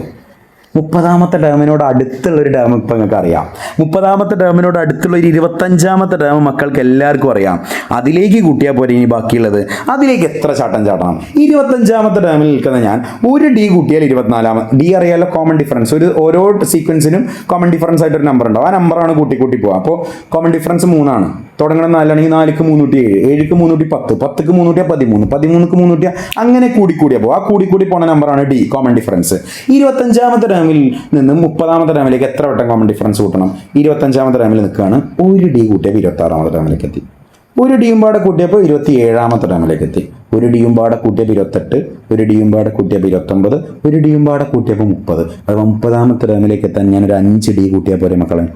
30ാമത്തെ ടേമിനോട് അടുത്തുള്ളൊരു ടേം ഇപ്പം നിങ്ങൾക്ക് അറിയാം. 30ാമത്തെ ടേമിനോട് അടുത്തുള്ള ഒരു 25ാമത്തെ ടേം മക്കൾക്ക് എല്ലാവർക്കും അറിയാം. അതിലേക്ക് കൂട്ടിയാൽ പോരെ ഇനി ബാക്കിയുള്ളത്. അതിലേക്ക് എത്ര ചാട്ടം ചാടണം? 25ാമത്തെ ടേമിൽ നിൽക്കുന്ന ഞാൻ ഒരു ഡി കൂട്ടിയാൽ 24ാമത്തെ ഡി അറിയാലോ, കോമൺ ഡിഫറൻസ്. ഓരോ സീക്വൻസിനും കോമൺ ഡിഫറൻസ് ആയിട്ടൊരു നമ്പർ ഉണ്ടാവും. ആ നമ്പറാണ് കൂട്ടി പോവുക. അപ്പോൾ കോമൺ ഡിഫറൻസ് 3 ആണ്. തുടങ്ങണം 4 ആണെങ്കിൽ 4ക്ക് 3 കൂട്ടി 7, 7ക്ക് 3 കൂട്ടി 10, 10ക്ക് 3 കൂട്ടിയാൽ 13, 13ക്ക് 3 കൂട്ടിയാൽ അങ്ങനെ കൂടിക്കൂടിയാൽ പോകും. ആ കൂടി പോണ നമ്പറാണ് ഡി, കോമൺ ഡിഫറൻസ്. 25ാമത്തെ ടേമിൽ നിന്ന് 30ാമത്തെ ടേമിലേക്ക് എത്ര വട്ടം കോമൺ ഡിഫറൻസ് കൂട്ടണം? 25ാമത്തെ ടേമിൽ നിൽക്കുകയാണ്. ഒരു ഡി കൂട്ടിയപ്പോൾ 26ാമത്തെ ടേമിലേക്ക് എത്തി. ഒരു ഡിയും പാടെ കൂട്ടിയപ്പോൾ 27ാമത്തെ ടേമിലേക്ക് എത്തി. ഒരു ഡിയും പാടെ കൂട്ടിയപ്പോൾ 28, ഒരു ഡിയും പാടെ കൂട്ടിയപ്പോൾ 29, ഒരു ഡിയും പാടെ കൂട്ടിയപ്പോൾ 30. അഥവാ 30ാമത്തെ ടേമിലേക്ക് എത്താൻ ഞാനൊരു 5 ഡി കൂട്ടിയാൽ പോരെ മക്കളെ?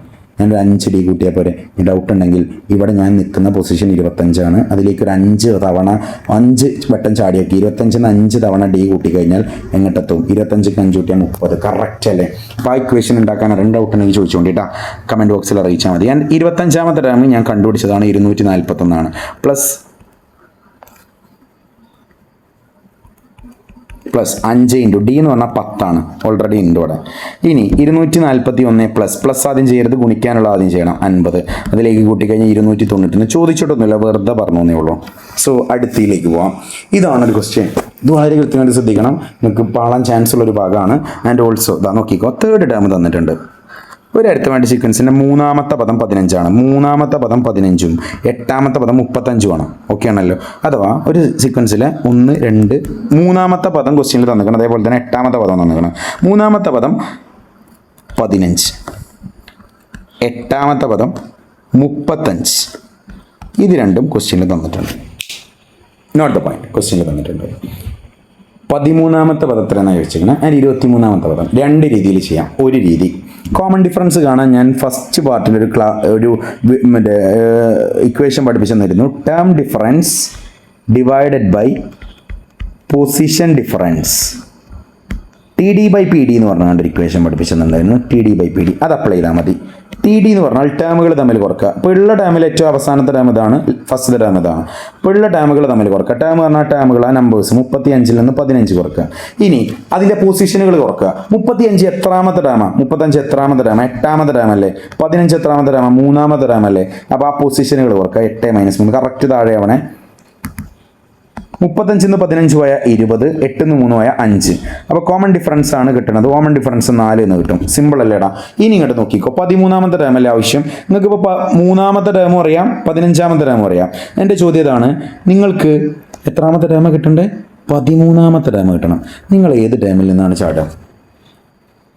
ഞാനൊരു 5 ഡി കൂട്ടിയാൽ പോരെ? ഡൗട്ട് ഉണ്ടെങ്കിൽ ഇവിടെ ഞാൻ നിൽക്കുന്ന പൊസിഷൻ 25 അതിലേക്ക് ഒരു 5 വട്ടം ചാടിയാക്കി 25ന് 5 തവണ ഡി കൂട്ടി കഴിഞ്ഞാൽ എങ്ങോട്ടെത്തും? 25ക്ക് 5 കൂട്ടിയാൽ 30. കറക്റ്റ് അല്ലേ? അപ്പോൾ ആ ഇക്വേഷൻ ഉണ്ടാക്കാൻ രണ്ട് ഡൗട്ട് ഉണ്ടെങ്കിൽ ചോദിച്ചുകൊണ്ടിട്ടാ കമൻറ്റ് ബോക്സിൽ അറിയിച്ചാൽ മതി. ഞാൻ 25ാമത്തെ ടേം ഞാൻ കണ്ടുപിടിച്ചതാണ് 241 പ്ലസ് 5 ഇൻറ്റു ഡി എന്ന് പറഞ്ഞാൽ 10 ഓൾറെഡി ഉണ്ട് ഇവിടെ. ഇനി 241 പ്ലസ് ആദ്യം ചെയ്യരുത്, ഗുണിക്കാനുള്ള ആദ്യം ചെയ്യണം 50. അതിലേക്ക് കൂട്ടിക്കഴിഞ്ഞാൽ 291. ചോദിച്ചിട്ടൊന്നുമില്ല, വെറുതെ പറഞ്ഞേ ഉള്ളൂ. സോ അടുത്തയിലേക്ക് പോവാം. ഇതാണൊരു ക്വസ്റ്റ്യൻ. ഇത് വളരെ കൃത്യമായിട്ട് ശ്രദ്ധിക്കണം, നിങ്ങൾക്ക് പാളാൻ ചാൻസ് ഉള്ളൊരു ഭാഗമാണ്. ആൻഡ് ഓൾസോ ഇതാ നോക്കിക്കോ, 3rd ടേം തന്നിട്ടുണ്ട്. ഒരു അരിത്തമാറ്റിക് സീക്വൻസിൻ്റെ 3ാമത്തെ പദം 15 3ാമത്തെ പദം 15 8ാമത്തെ പദം 35 ഓക്കെ ആണല്ലോ. അഥവാ ഒരു സീക്വൻസിലെ 1 2 3ാമത്തെ പദം ക്വസ്റ്റ്യനിൽ തന്നിക്കണം. അതേപോലെ തന്നെ 8ാമത്തെ പദം തന്നിക്കണം. 3ാമത്തെ പദം 15, 8ാമത്തെ പദം 35. ഇത് രണ്ടും ക്വസ്റ്റ്യനിൽ തന്നിട്ടുണ്ട്. Note the point. ക്വസ്റ്റ്യനിൽ തന്നിട്ടുണ്ട് 13ാമത്തെ പദത്തിലാണ് ചോദിച്ചിരിക്കുന്നത്. ഞാൻ 23ാമത്തെ പദം. രണ്ട് രീതിയിൽ ചെയ്യാം. ഒരു രീതി കോമൺ ഡിഫറൻസ് കാണാൻ ഞാൻ ഫസ്റ്റ് പാർട്ടിൽ ഒരു മറ്റേ ഇക്വേഷൻ പഠിപ്പിച്ചു തന്നിരുന്നു. Term difference divided by position difference, T D by P D എന്ന് പറഞ്ഞാൽ ഒരു ഇക്വേഷൻ പഠിപ്പിച്ചിട്ടുണ്ടായിരുന്നു. T D by P D അത് അപ്ലൈ ചെയ്താൽ മതി. ടി ഡി എന്ന് പറഞ്ഞാൽ ടേമുകൾ തമ്മിൽ കുറക്കുക. ഇപ്പോൾ ഉള്ള ടേമിൽ ഏറ്റവും അവസാനത്തെ ടേം ഇതാണ്, ഫസ്റ്റത്തെ ടേം ഇതാണ്. ഇപ്പോൾ ഉള്ള ടേമുകൾ തമ്മിൽ കുറക്കുക. ടേം പറഞ്ഞാൽ ടേമുകൾ ആ നമ്പേഴ്സ് 35 നിന്ന് 15 കുറക്കുക. ഇനി അതിൻ്റെ പൊസിഷനുകൾ കുറക്കുക. 35 എത്രാമത്തെ ടേമാണ്? 35 എത്രാമത്തെ ടേം? 8ാമത്തെ ടേം അല്ലേ? 15 എത്രാമത്തെ ടേം? 3ാമത്തെ ടേം അല്ലേ? അപ്പോൾ ആ പൊസിഷനുകൾ കുറക്കുക. 8 - 3 കറക്റ്റ് താഴെ ആവണേ. 35 - 15 പോയ 20, 8 - 3 പോയ 5. അപ്പോൾ കോമൺ ഡിഫറൻസ് ആണ് കിട്ടുന്നത്. കോമൺ ഡിഫറൻസ് 4 എന്ന് കിട്ടും. സിമ്പിൾ അല്ലേടാ. ഇനി ഇങ്ങോട്ട് നോക്കിക്കോ. 13ാമത്തെ ടേമല്ലേ ആവശ്യം. നിങ്ങൾക്ക് ഇപ്പോൾ 3ാമത്തെ ടേമും അറിയാം, 15ാമത്തെ ടേമും അറിയാം. എൻ്റെ ചോദ്യം ഇതാണ്, നിങ്ങൾക്ക് എത്രാമത്തെ ടേമ കിട്ടണ്ടേ? 13ാമത്തെ ടേമ കിട്ടണം. നിങ്ങൾ ഏത് ടേമിൽ നിന്നാണ് ചാടുക?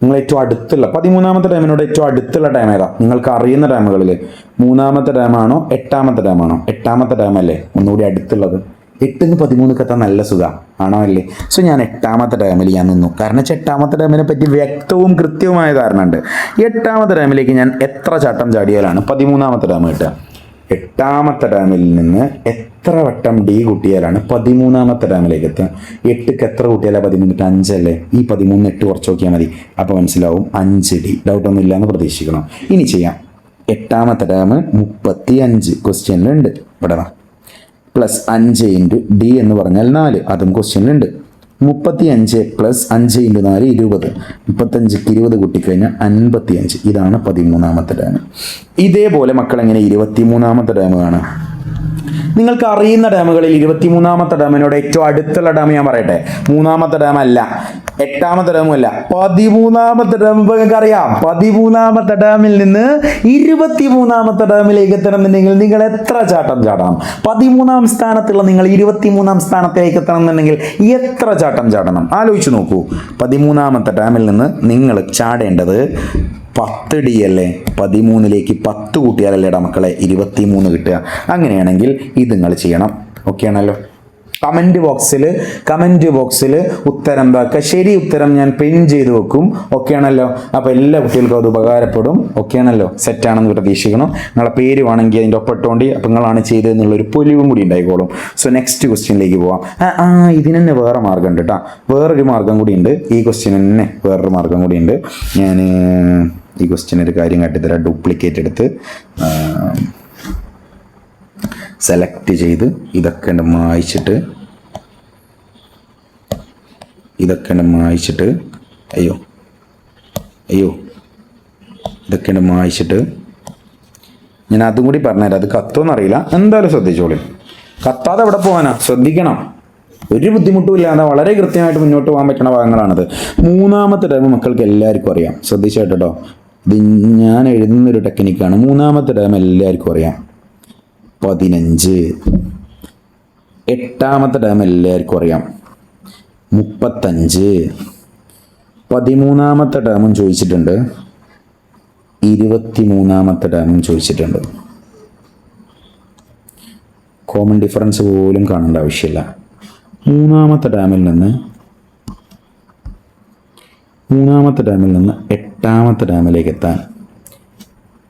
നിങ്ങൾ ഏറ്റവും അടുത്തുള്ള 13ാമത്തെ ടേമിനോട് ഏറ്റവും അടുത്തുള്ള ടൈം ഏതാ? നിങ്ങൾക്ക് അറിയുന്ന ടൈമുകളിൽ 3ാമത്തെ ടേമാണോ 8ാമത്തെ ടേമാണോ? 8ാമത്തെ ടേമല്ലേ ഒന്നുകൂടി അടുത്തുള്ളത്. 8 - 13 എത്താൻ നല്ല സുഖം ആണോ അല്ലേ? സോ ഞാൻ 8ാമത്തെ ടേമിൽ ഞാൻ നിന്നു. കാരണം 8ാമത്തെ ടേമിനെ പറ്റി വ്യക്തവും കൃത്യവുമായ ധാരണയുണ്ട്. 8ാമത്തെ ടേമിലേക്ക് ഞാൻ എത്ര ചാട്ടം ചാടിയാലാണ് 13ാമത്തെ ടേം കിട്ടുക? 8ാമത്തെ ടേമിൽ നിന്ന് എത്ര വട്ടം ഡി കൂട്ടിയാലാണ് 13ാമത്തെ ടേമിലേക്ക് എത്തുക? 8ക്ക് എത്ര കൂട്ടിയാലാണ് 13? 5 അല്ലേ? ഈ 13 8 കുറച്ച് നോക്കിയാൽ മതി. അപ്പോൾ മനസ്സിലാവും 5 ഡി. ഡൗട്ടൊന്നും ഇല്ല എന്ന് പ്രതീക്ഷിക്കണം. ഇനി ചെയ്യാം. 8ാമത്തെ ടേം 35 ക്വസ്റ്റ്യനിലുണ്ട്. ഇവിടെ പ്ലസ് 5 ഇൻറ്റു ഡി എന്ന് പറഞ്ഞാൽ 4, അതും ക്വസ്റ്റ്യനിലുണ്ട്. 35 പ്ലസ് 5 ഇൻറ്റു 4 20. 35ക്ക് 20 കൂട്ടിക്കഴിഞ്ഞാൽ 55. ഇതാണ് 13ാമത്തെ ടേം. ഇതേപോലെ മക്കൾ എങ്ങനെ 23ാമത്തെ ടേം കാണാം? നിങ്ങൾക്ക് അറിയുന്ന ടേമുകളിൽ 23ാമത്തെ ടേമിനോട് ഏറ്റവും അടുത്തുള്ള ടേം ഞാൻ പറയട്ടെ. 3ാമത്തെ ടേം അല്ല, 8ാമത്തെ ടേമും അല്ല, 13ാമത്തെ ടേം. ഇപ്പോൾ നിങ്ങൾക്ക് അറിയാം 13ാമത്തെ ടേമിൽ നിന്ന് 23ാമത്തെ ടേമിലേക്ക് എത്തണമെന്നുണ്ടെങ്കിൽ നിങ്ങൾ എത്ര ചാട്ടം ചാടണം? 13ാം സ്ഥാനത്തുള്ള നിങ്ങൾ 23ാം സ്ഥാനത്തേക്ക് എത്തണമെന്നുണ്ടെങ്കിൽ എത്ര ചാട്ടം ചാടണം? ആലോചിച്ച് നോക്കൂ. 13ാമത്തെ ടേമിൽ നിന്ന് നിങ്ങൾ ചാടേണ്ടത് 10 ഡി അല്ലേ? 13ലേക്ക് 10 കൂട്ടിയാലല്ലേടാ മക്കളെ 23 കിട്ടുക. അങ്ങനെയാണെങ്കിൽ ഇത് നിങ്ങൾ ചെയ്യണം. ഓക്കെ ആണല്ലോ? കമൻറ്റ് ബോക്സിൽ ഉത്തരം എന്താക്കുക? ശരി ഉത്തരം ഞാൻ പിൻ ചെയ്ത് വെക്കും. ഓക്കെ ആണല്ലോ? അപ്പോൾ എല്ലാ കുട്ടികൾക്കും അത് ഉപകാരപ്പെടും. ഓക്കെ ആണല്ലോ? സെറ്റാണെന്ന് പ്രതീക്ഷിക്കണം. നിങ്ങളെ പേര് വേണമെങ്കിൽ അതിൻ്റെ ഒപ്പിട്ടോണ്ടി. അപ്പം നിങ്ങളാണ് ചെയ്തതെന്നുള്ളൊരു പൊലിവും കൂടി ഉണ്ടായിക്കോളും. സോ നെക്സ്റ്റ് ക്വസ്റ്റ്യനിലേക്ക് പോവാം. ഇതിന് തന്നെ വേറെ മാർഗം ഉണ്ട് കേട്ടോ. വേറൊരു മാർഗം കൂടി ഉണ്ട്. ഈ ക്വസ്റ്റ്യൻ തന്നെ വേറൊരു മാർഗം കൂടി ഉണ്ട്. ഞാൻ ഈ ക്വസ്റ്റ്യൻ ഒരു കാര്യം കാട്ടിത്തരാം. ഡ്യൂപ്ലിക്കേറ്റ് എടുത്ത് സെലക്ട് ചെയ്ത് ഇതൊക്കെ മായ്ച്ചിട്ട് അയ്യോ ഇതൊക്കെ മായ്ച്ചിട്ട് ഞാൻ അതും കൂടി പറഞ്ഞുതരാം. അത് കത്തോന്നറിയില്ല, എന്തായാലും ശ്രദ്ധിച്ചോളൂ. കത്താതെ എവിടെ പോകാനാ? ശ്രദ്ധിക്കണം. ഒരു ബുദ്ധിമുട്ടും ഇല്ലാതെ വളരെ കൃത്യമായിട്ട് മുന്നോട്ട് പോകാൻ പറ്റുന്ന ഭാഗങ്ങളാണിത്. 3ാമത്തെ ടേം മക്കൾക്ക് എല്ലാവർക്കും അറിയാം. ശ്രദ്ധിച്ചേട്ടോ, ഇത് ഞാൻ എഴുതുന്നൊരു ടെക്നിക്കാണ്. 3ാമത്തെ ടേം എല്ലാവർക്കും അറിയാം. 15. 8ാമത്തെ ടേം എല്ലാവർക്കും അറിയാം. 35. 13ാമത്തെ ടേമും ചോദിച്ചിട്ടുണ്ട്. 23ാമത്തെ ടേമും ചോദിച്ചിട്ടുണ്ട്. കോമൺ ഡിഫറൻസ് പോലും കാണേണ്ട ആവശ്യമില്ല. 3ാമത്തെ ടേമിൽ നിന്ന് 8ാമത്തെ ടേമിലേക്ക് എത്താൻ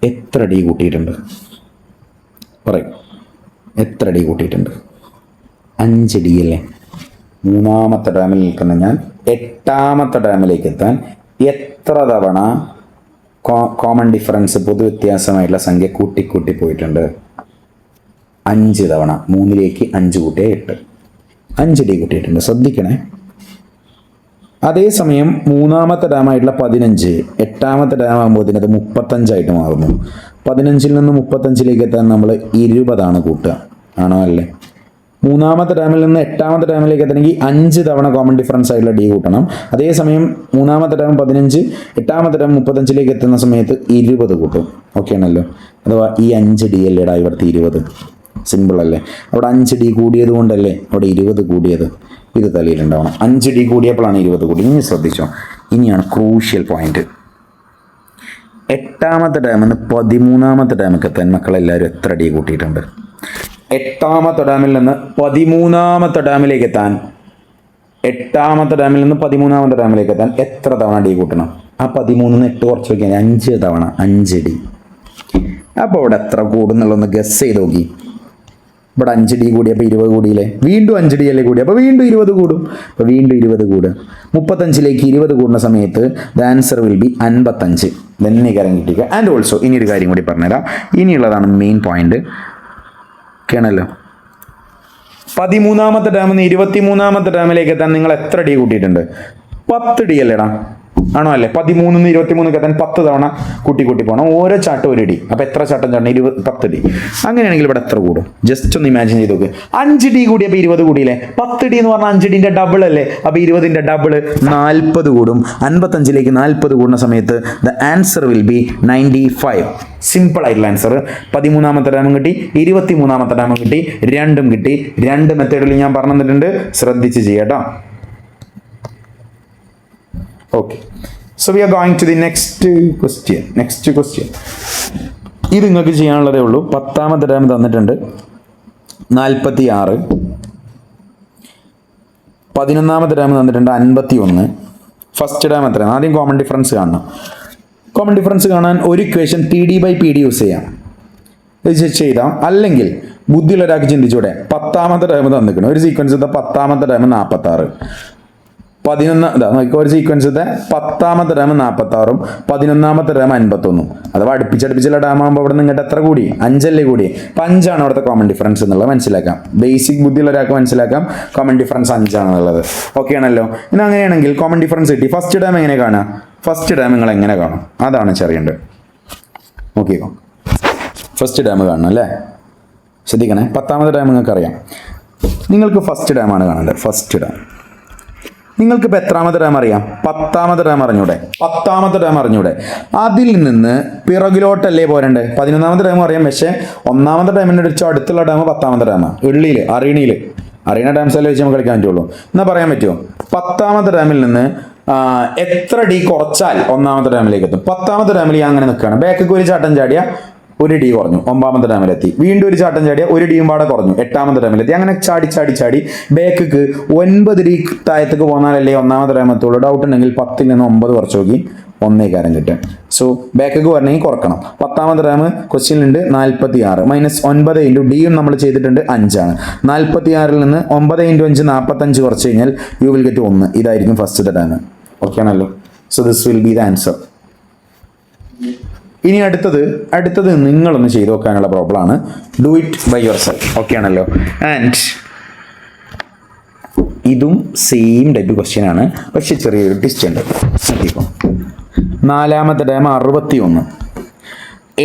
എത്ര ഡി കൂട്ടിയിട്ടുണ്ട്? പറയും. എത്ര ഡി കൂട്ടിയിട്ടുണ്ട്? 5 ഡി അല്ലേ? 3ാമത്തെ ടേമിൽ നിൽക്കുന്ന ഞാൻ 8ാമത്തെ ടേമിലേക്ക് എത്താൻ എത്ര തവണ കോമൺ ഡിഫറൻസ് പൊതുവ്യത്യാസമായിട്ടുള്ള സംഖ്യ കൂട്ടി പോയിട്ടുണ്ട്? 5 തവണ. 3ലേക്ക് 5 കൂട്ടിയ 8. 5 ഡി കൂട്ടിയിട്ടുണ്ട്. ശ്രദ്ധിക്കണേ. അതേസമയം 3ാമത്തെ ടേമായിട്ടുള്ള 15 8ാമത്തെ ടേം ആകുമ്പോൾ അത് 35 മാറുന്നു. 15 നിന്ന് 35ലേക്ക് എത്താൻ നമ്മൾ 20 കൂട്ടുക. ആണോ അല്ലേ? 3ാമത്തെ ടേമിൽ നിന്ന് 8ാമത്തെ ടേമിലേക്ക് എത്തണമെങ്കിൽ 5 തവണ കോമൺ ഡിഫറൻസ് ആയിട്ടുള്ള ഡി കൂട്ടണം. അതേസമയം 3ാമത്തെ ടേം 15, 8ാമത്തെ ടേം 35ലേക്ക് എത്തുന്ന സമയത്ത് 20 കൂട്ടും. ഓക്കെ ആണല്ലോ? അഥവാ ഈ 5 ഡി അല്ലേടാ ഇവിടുത്തെ 20. സിമ്പിൾ അല്ലേ? അവിടെ 5 ഡി കൂടിയത് കൊണ്ടല്ലേ അവിടെ 20 കൂടിയത്. ഇത് തലയിലുണ്ടാവണം. 5 ഡി കൂടിയപ്പോഴാണ് 20 കൂടി. ഇനി ശ്രദ്ധിച്ചോ, ഇനിയാണ് ക്രൂഷ്യൽ പോയിന്റ്. 8ാമത്തെ ടേമിൽ നിന്ന് 13ാമത്തെ ടേമൊക്കെ എത്താൻ മക്കളെല്ലാവരും എത്ര ഡി കൂട്ടിയിട്ടുണ്ട്? 8ാമത്തെ ടേമിൽ നിന്ന് 13ാമത്തെ ടേമിലേക്ക് എത്താൻ 8ാമത്തെ ടേമിൽ നിന്ന് 13ാമത്തെ ടേമിലേക്ക് എത്താൻ എത്ര തവണ ഡി കൂട്ടണം? ആ 13 8 കുറച്ച് നോക്കിയാൽ 5 തവണ 5 ഡി. അപ്പോൾ ഇവിടെ എത്ര കൂടുന്നുള്ളൊന്ന് ഗസ് ചെയ്ത് നോക്കി. ഇവിടെ 5 ഡി കൂടി, അപ്പോൾ 20 കൂടിയില്ലേ? വീണ്ടും 5 ഡി അല്ലേ കൂടി, അപ്പോൾ വീണ്ടും 20 കൂടും. അപ്പോൾ വീണ്ടും 20 കൂടുക. 35ലേക്ക് 20 കൂടുന്ന സമയത്ത് ദ ആൻസർ വിൽ ബി 55. തന്നെ കാര്യം കിട്ടിക്കുക. ആൻഡ് ഓൾസോ ഇനിയൊരു കാര്യം കൂടി പറഞ്ഞുതരാം. ഇനിയുള്ളതാണ് മെയിൻ പോയിന്റ്. ഓക്കെയാണല്ലോ. 13ാമത്തെ ടേമിൽ നിന്ന് 23ാമത്തെ ടേമിലേക്ക് എത്താൻ നിങ്ങൾ എത്ര ഡി കൂട്ടിയിട്ടുണ്ട്? 10 ഡി അല്ലേടാ, ആണോ? അല്ലേ? 13 നിന്ന് 23 എത്താൻ 10 തവണ കൂട്ടി പോകണം. ഓരോ ചാട്ടം 1 ഡി. അപ്പോൾ എത്ര ചാട്ടം ചാടണം? 10 ഡി. അങ്ങനെയാണെങ്കിൽ ഇവിടെ എത്ര കൂടും? ജസ്റ്റ് ഒന്ന് ഇമാജിൻ ചെയ്ത് നോക്ക്. 5 ഡി കൂടി, അപ്പോൾ 20 കൂടിയില്ലേ? 10 ഡി എന്ന് പറഞ്ഞാൽ 5 ഡിൻ്റെ ഡബിൾ അല്ലേ? അപ്പോൾ 20ൻ്റെ ഡബിൾ 40 കൂടും. 55ലേക്ക് 40 കൂടുന്ന സമയത്ത് the answer will be 95. Simple ആയിട്ടുള്ള ആൻസർ. 13ാമത്തെ ടേമും കിട്ടി, 23ാമത്തെ ടേമും കിട്ടി, രണ്ടും കിട്ടി. 2 മെത്തേഡിൽ ഞാൻ പറഞ്ഞു തന്നിട്ടുണ്ട്, ശ്രദ്ധിച്ച് ചെയ്യാട്ടോ. Okay, so we are going to the next question. ഇത് നിങ്ങൾക്ക് ചെയ്യാനുള്ളതേ ഉള്ളൂ. 10ാമത്തെ ടേം തന്നിട്ടുണ്ട് 46. 11ാമത്തെ ടേം തന്നിട്ടുണ്ട് 51. ഫസ്റ്റ് ടേം എത്രയാണ്? ആദ്യം കോമൺ ഡിഫറൻസ് കാണണം. കോമൺ ഡിഫറൻസ് കാണാൻ ഒരു ഇക്വേഷൻ PD/PD യൂസ് ചെയ്യാം. ഇത് ചെയ്താൽ, അല്ലെങ്കിൽ ബുദ്ധിയുള്ള ഒരാൾക്ക് ചിന്തിച്ചൂടെ? 10ാമത്തെ ടേം തന്നിരിക്കണം ഒരു സീക്വൻസ്. 10ാമത്തെ ടേം 46. 11 ഒരു സീക്വൻസ് 10ാമത്തെ ടേം 46ഉം 11ാമത്തെ ടേം 51. അഥവാ അടുപ്പിച്ചടുപ്പിച്ചുള്ള ടേം ആകുമ്പോൾ ഇവിടെ നിങ്ങളുടെ എത്ര കൂടി? 5 അല്ലേ കൂടി? 5 ആണ് അവിടുത്തെ കോമൺ ഡിഫറൻസ് എന്നുള്ളത് മനസ്സിലാക്കാം. ബേസിക് ബുദ്ധിയുള്ള ഒരാൾക്ക് മനസ്സിലാക്കാം കോമൺ ഡിഫറൻസ് 5 ആണെന്നുള്ളത്. ഓക്കെ ആണല്ലോ. ഇനി അങ്ങനെയാണെങ്കിൽ കോമൺ ഡിഫറൻസ് കിട്ടി. ഫസ്റ്റ് ടേം എങ്ങനെ കാണാം? ഫസ്റ്റ് ടേം നിങ്ങൾ എങ്ങനെ കാണും? അതാണ് അറിയേണ്ടത്. നോക്കിക്കോ, ഫസ്റ്റ് ടേം കാണണം അല്ലേ? ശ്രദ്ധിക്കണേ. 10ാമത്തെ ടേം നിങ്ങൾക്ക് അറിയാം. നിങ്ങൾക്ക് ഫസ്റ്റ് ടേം ആണ് കാണേണ്ടത്. ഫസ്റ്റ് ടേം നിങ്ങൾക്ക് ഇപ്പോൾ എത്രാമത്തെ ടേം അറിയാം? 10ാമത്തെ ടേം അറിഞ്ഞൂടെ? 10ാമത്തെ ടേം അറിഞ്ഞൂടെ? അതിൽ നിന്ന് പിറകിലോട്ടല്ലേ പോരണ്ടേ? 11ാമത്തെ ടേം അറിയാം, പക്ഷേ 1ാമത്തെ ടേമിൻ്റെ അടുത്തുള്ള ടേം 10ാമത്തെ ടേമാണ്. അറിയണ ടേംസ് അല്ലേ വെച്ച് നമുക്ക് കളിക്കാൻ പറ്റുള്ളൂ. എന്നാൽ പറയാൻ പറ്റുമോ? 10ാമത്തെ ടേമിൽ നിന്ന് എത്ര ഡി കുറച്ചാൽ 1ാമത്തെ ടേമിലേക്ക് എത്തും? 10ാമത്തെ ടേമിൽ ഞാൻ അങ്ങനെ നിൽക്കുകയാണ്. ബാക്കിക്ക് ഒരു ചാട്ടം ചാടിയ 1 ഡി കുറഞ്ഞു, 9ാമത്തെ ടേമിലെത്തി. വീണ്ടും ഒരു ചാട്ടം ചാടിയ 1 ഡിയും പാടെ കുറഞ്ഞു, 8ാമത്തെ ടേമിലെത്തി. അങ്ങനെ ചാടി ബാക്കിക്ക് 9 ഡി താഴത്തേക്ക് പോന്നാലല്ലേ 1ാമത്തെ ടേം എത്തുള്ളൂ. ഡൗട്ട് ഉണ്ടെങ്കിൽ 10ൽ നിന്ന് 9 കുറച്ച് നോക്കി 1 കാരം കിട്ടും. സോ ബാക്കിക്ക് വരണമെങ്കിൽ കുറക്കണം. 10ാമത്തെ ടേം ക്വസ്റ്റ്യനിലുണ്ട് 46 -9 ഇൻറ്റു ഡിയും നമ്മൾ ചെയ്തിട്ടുണ്ട് 5 ആണ്. 46ൽ നിന്ന് 9 × 5 45 കുറച്ച് കഴിഞ്ഞാൽ യു വിൽ ഗെറ്റ് 1. ഇതായിരിക്കും ഫസ്റ്റത്തെ ടേം. ഓക്കെ ആണല്ലോ. So this will be the answer. ഇനി അടുത്തത് നിങ്ങളൊന്ന് ചെയ്ത് നോക്കാനുള്ള പ്രോബ്ലമാണ്. Do it by yourself. Okay ആണല്ലോ. ആൻഡ് ഇതും സെയിം ടൈപ്പ് ക്വസ്റ്റ്യൻ ആണ്, പക്ഷെ ചെറിയൊരു ട്വിസ്റ്റ് ഉണ്ട്. ശ്രദ്ധിക്കും. 4ാമത്തെ ടേം 61,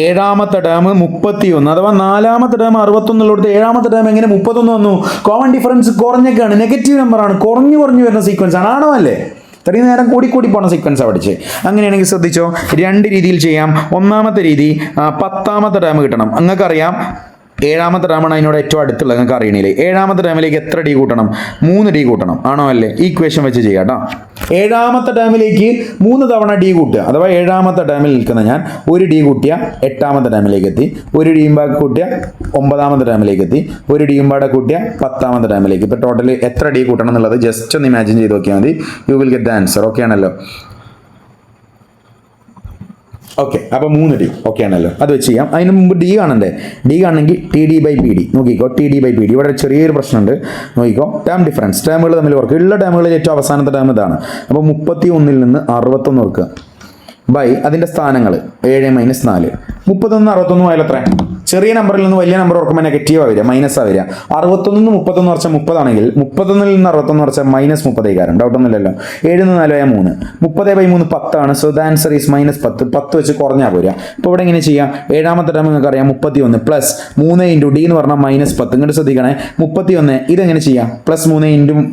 7ാമത്തെ ടേം 31. അഥവാ 4ാമത്തെ ടേം 61 7ാമത്തെ ടേം എങ്ങനെ 31 വന്നു? കോമൺ ഡിഫറൻസ് കുറഞ്ഞൊക്കെയാണ്, നെഗറ്റീവ് നമ്പറാണ്, കുറഞ്ഞു വരുന്ന സീക്വൻസ് ആണ്. ആണോ അല്ലേ? ഇത്രയും നേരം കൂടി പോണ സീക്വൻസ് പഠിച്ച്. അങ്ങനെയാണെങ്കിൽ ശ്രദ്ധിച്ചോ, 2 രീതിയിൽ ചെയ്യാം. ഒന്നാമത്തെ രീതി 10ാമത്തെ ടേം കിട്ടണം. നിങ്ങൾക്കറിയാം 7ാമത്തെ ടേമാണ് അതിനോട് ഏറ്റവും അടുത്തുള്ളത്. നിങ്ങൾക്ക് അറിയണില്ലേ? 7ാമത്തെ ടേമിലേക്ക് എത്ര ഡി കൂട്ടണം? 3 ഡി കൂട്ടണം. ആണോ അല്ലേ? ഈ ഇക്വേഷൻ വെച്ച് ചെയ്യാം കേട്ടോ. 7ാമത്തെ ടേമിലേക്ക് 3 തവണ ഡി കൂട്ടുക. അഥവാ 7ാമത്തെ ടേമിൽ നിൽക്കുന്ന ഞാൻ 1 ഡി കൂട്ടിയ 8ാമത്തെ ടേമിലേക്ക് എത്തി, 1 ഡിയും പാടെ കൂട്ടിയ 9ാമത്തെ ടേമിലേക്ക് എത്തി, 1 ഡിയും പാടെ കൂട്ടിയ 10ാമത്തെ ടേമിലേക്ക്. ഇപ്പോൾ ടോട്ടൽ എത്ര ഡി കൂട്ടണം എന്നുള്ളത് ജസ്റ്റ് ഒന്ന് ഇമാജിൻ ചെയ്ത് നോക്കിയാൽ മതി. You will get the answer. Okay ആണല്ലോ. ഓക്കെ, അപ്പോൾ 3 ഡി. ഓക്കെ ആണല്ലോ. അത് വെച്ച് ചെയ്യാം. അതിന് മുമ്പ് ഡി കാണണ്ടേ? ഡി കാണണമെങ്കിൽ TD/PD. നോക്കിക്കോ, TD/PD. ഇവിടെ ചെറിയൊരു പ്രശ്നമുണ്ട്. നോക്കിക്കോ, ടേം ഡിഫറൻസ്. ടേമുകൾ തമ്മിൽ ഓർക്കുക. ഉള്ള ടേമുകളിൽ ഏറ്റവും അവസാനത്തെ ടേം ഇതാണ്. അപ്പോൾ 31ൽ നിന്ന് 61 ഓർക്കുക. ബൈ അതിൻ്റെ സ്ഥാനങ്ങൾ 7 - 4. 31 61 ആയാലും എത്ര? ചെറിയ നമ്പറിൽ നിന്ന് വലിയ നമ്പർ ഓർക്കുമ്പോൾ നെഗറ്റീവാണ് വരിക, മൈനസാണ് വരിക. 61 നിന്ന് 31 കുറച്ചാൽ 30 ആണെങ്കിൽ 31ൽ നിന്ന് 61 കുറച്ചാൽ -30 കാരണം ഡൗട്ടൊന്നുമില്ലല്ലോ. 7 - 4 = 3. 30/3 10 ആണ്. So the answer is -10. 10 വെച്ച് കുറഞ്ഞാൽ പോരുക. ഇപ്പോൾ ഇവിടെ എങ്ങനെ ചെയ്യാം? 7ാമത്തെ ടേം നിങ്ങൾക്ക് അറിയാം 31 പ്ലസ് 3 × D എന്ന് പറഞ്ഞാൽ -10. ഇങ്ങോട്ട് ശ്രദ്ധിക്കണേ, 31 ഇതെങ്ങനെ ചെയ്യാം? +3 ×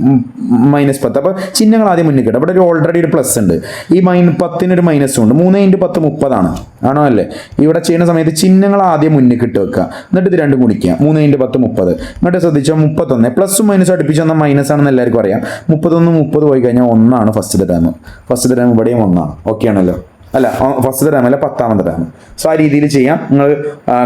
-10. അപ്പോൾ ചിഹ്നങ്ങൾ ആദ്യം മുന്നിൽ കിട്ടും. ഇവിടെ ഓൾറെഡി ഒരു പ്ലസ് ഉണ്ട്, ഈ -10-നൊരു മൈനസ് ഉണ്ട്. 3 × 10 30 ആണ്. ആണോ അല്ലേ? ഇവിടെ ചെയ്യുന്ന സമയത്ത് ചിഹ്നങ്ങൾ ആദ്യം മുന്നിൽ ഇട്ട് വെക്കുക, എന്നിട്ട് ഇത് രണ്ടും ഗുണിക്കുക. 3 × 10 30. എന്നിട്ട് ശ്രദ്ധിച്ചോ, 31 പ്ലസും മൈനസും അടുപ്പിച്ച് വന്നാൽ മൈനസ് ആണെന്ന് എല്ലാവർക്കും അറിയാം. 31 30 പോയി കഴിഞ്ഞാൽ 1 ആണ് ഫസ്റ്റത്തെ ടേം. ഫസ്റ്റത്തെ ടേം ഇവിടെയും 1 ആണ്. ഓക്കെ ആണല്ലോ. അല്ല ഫസ്റ്റ് ടേം അല്ല 10ാമത്തെ ടേം. സോ ആ രീതിയിൽ ചെയ്യാം, നിങ്ങൾ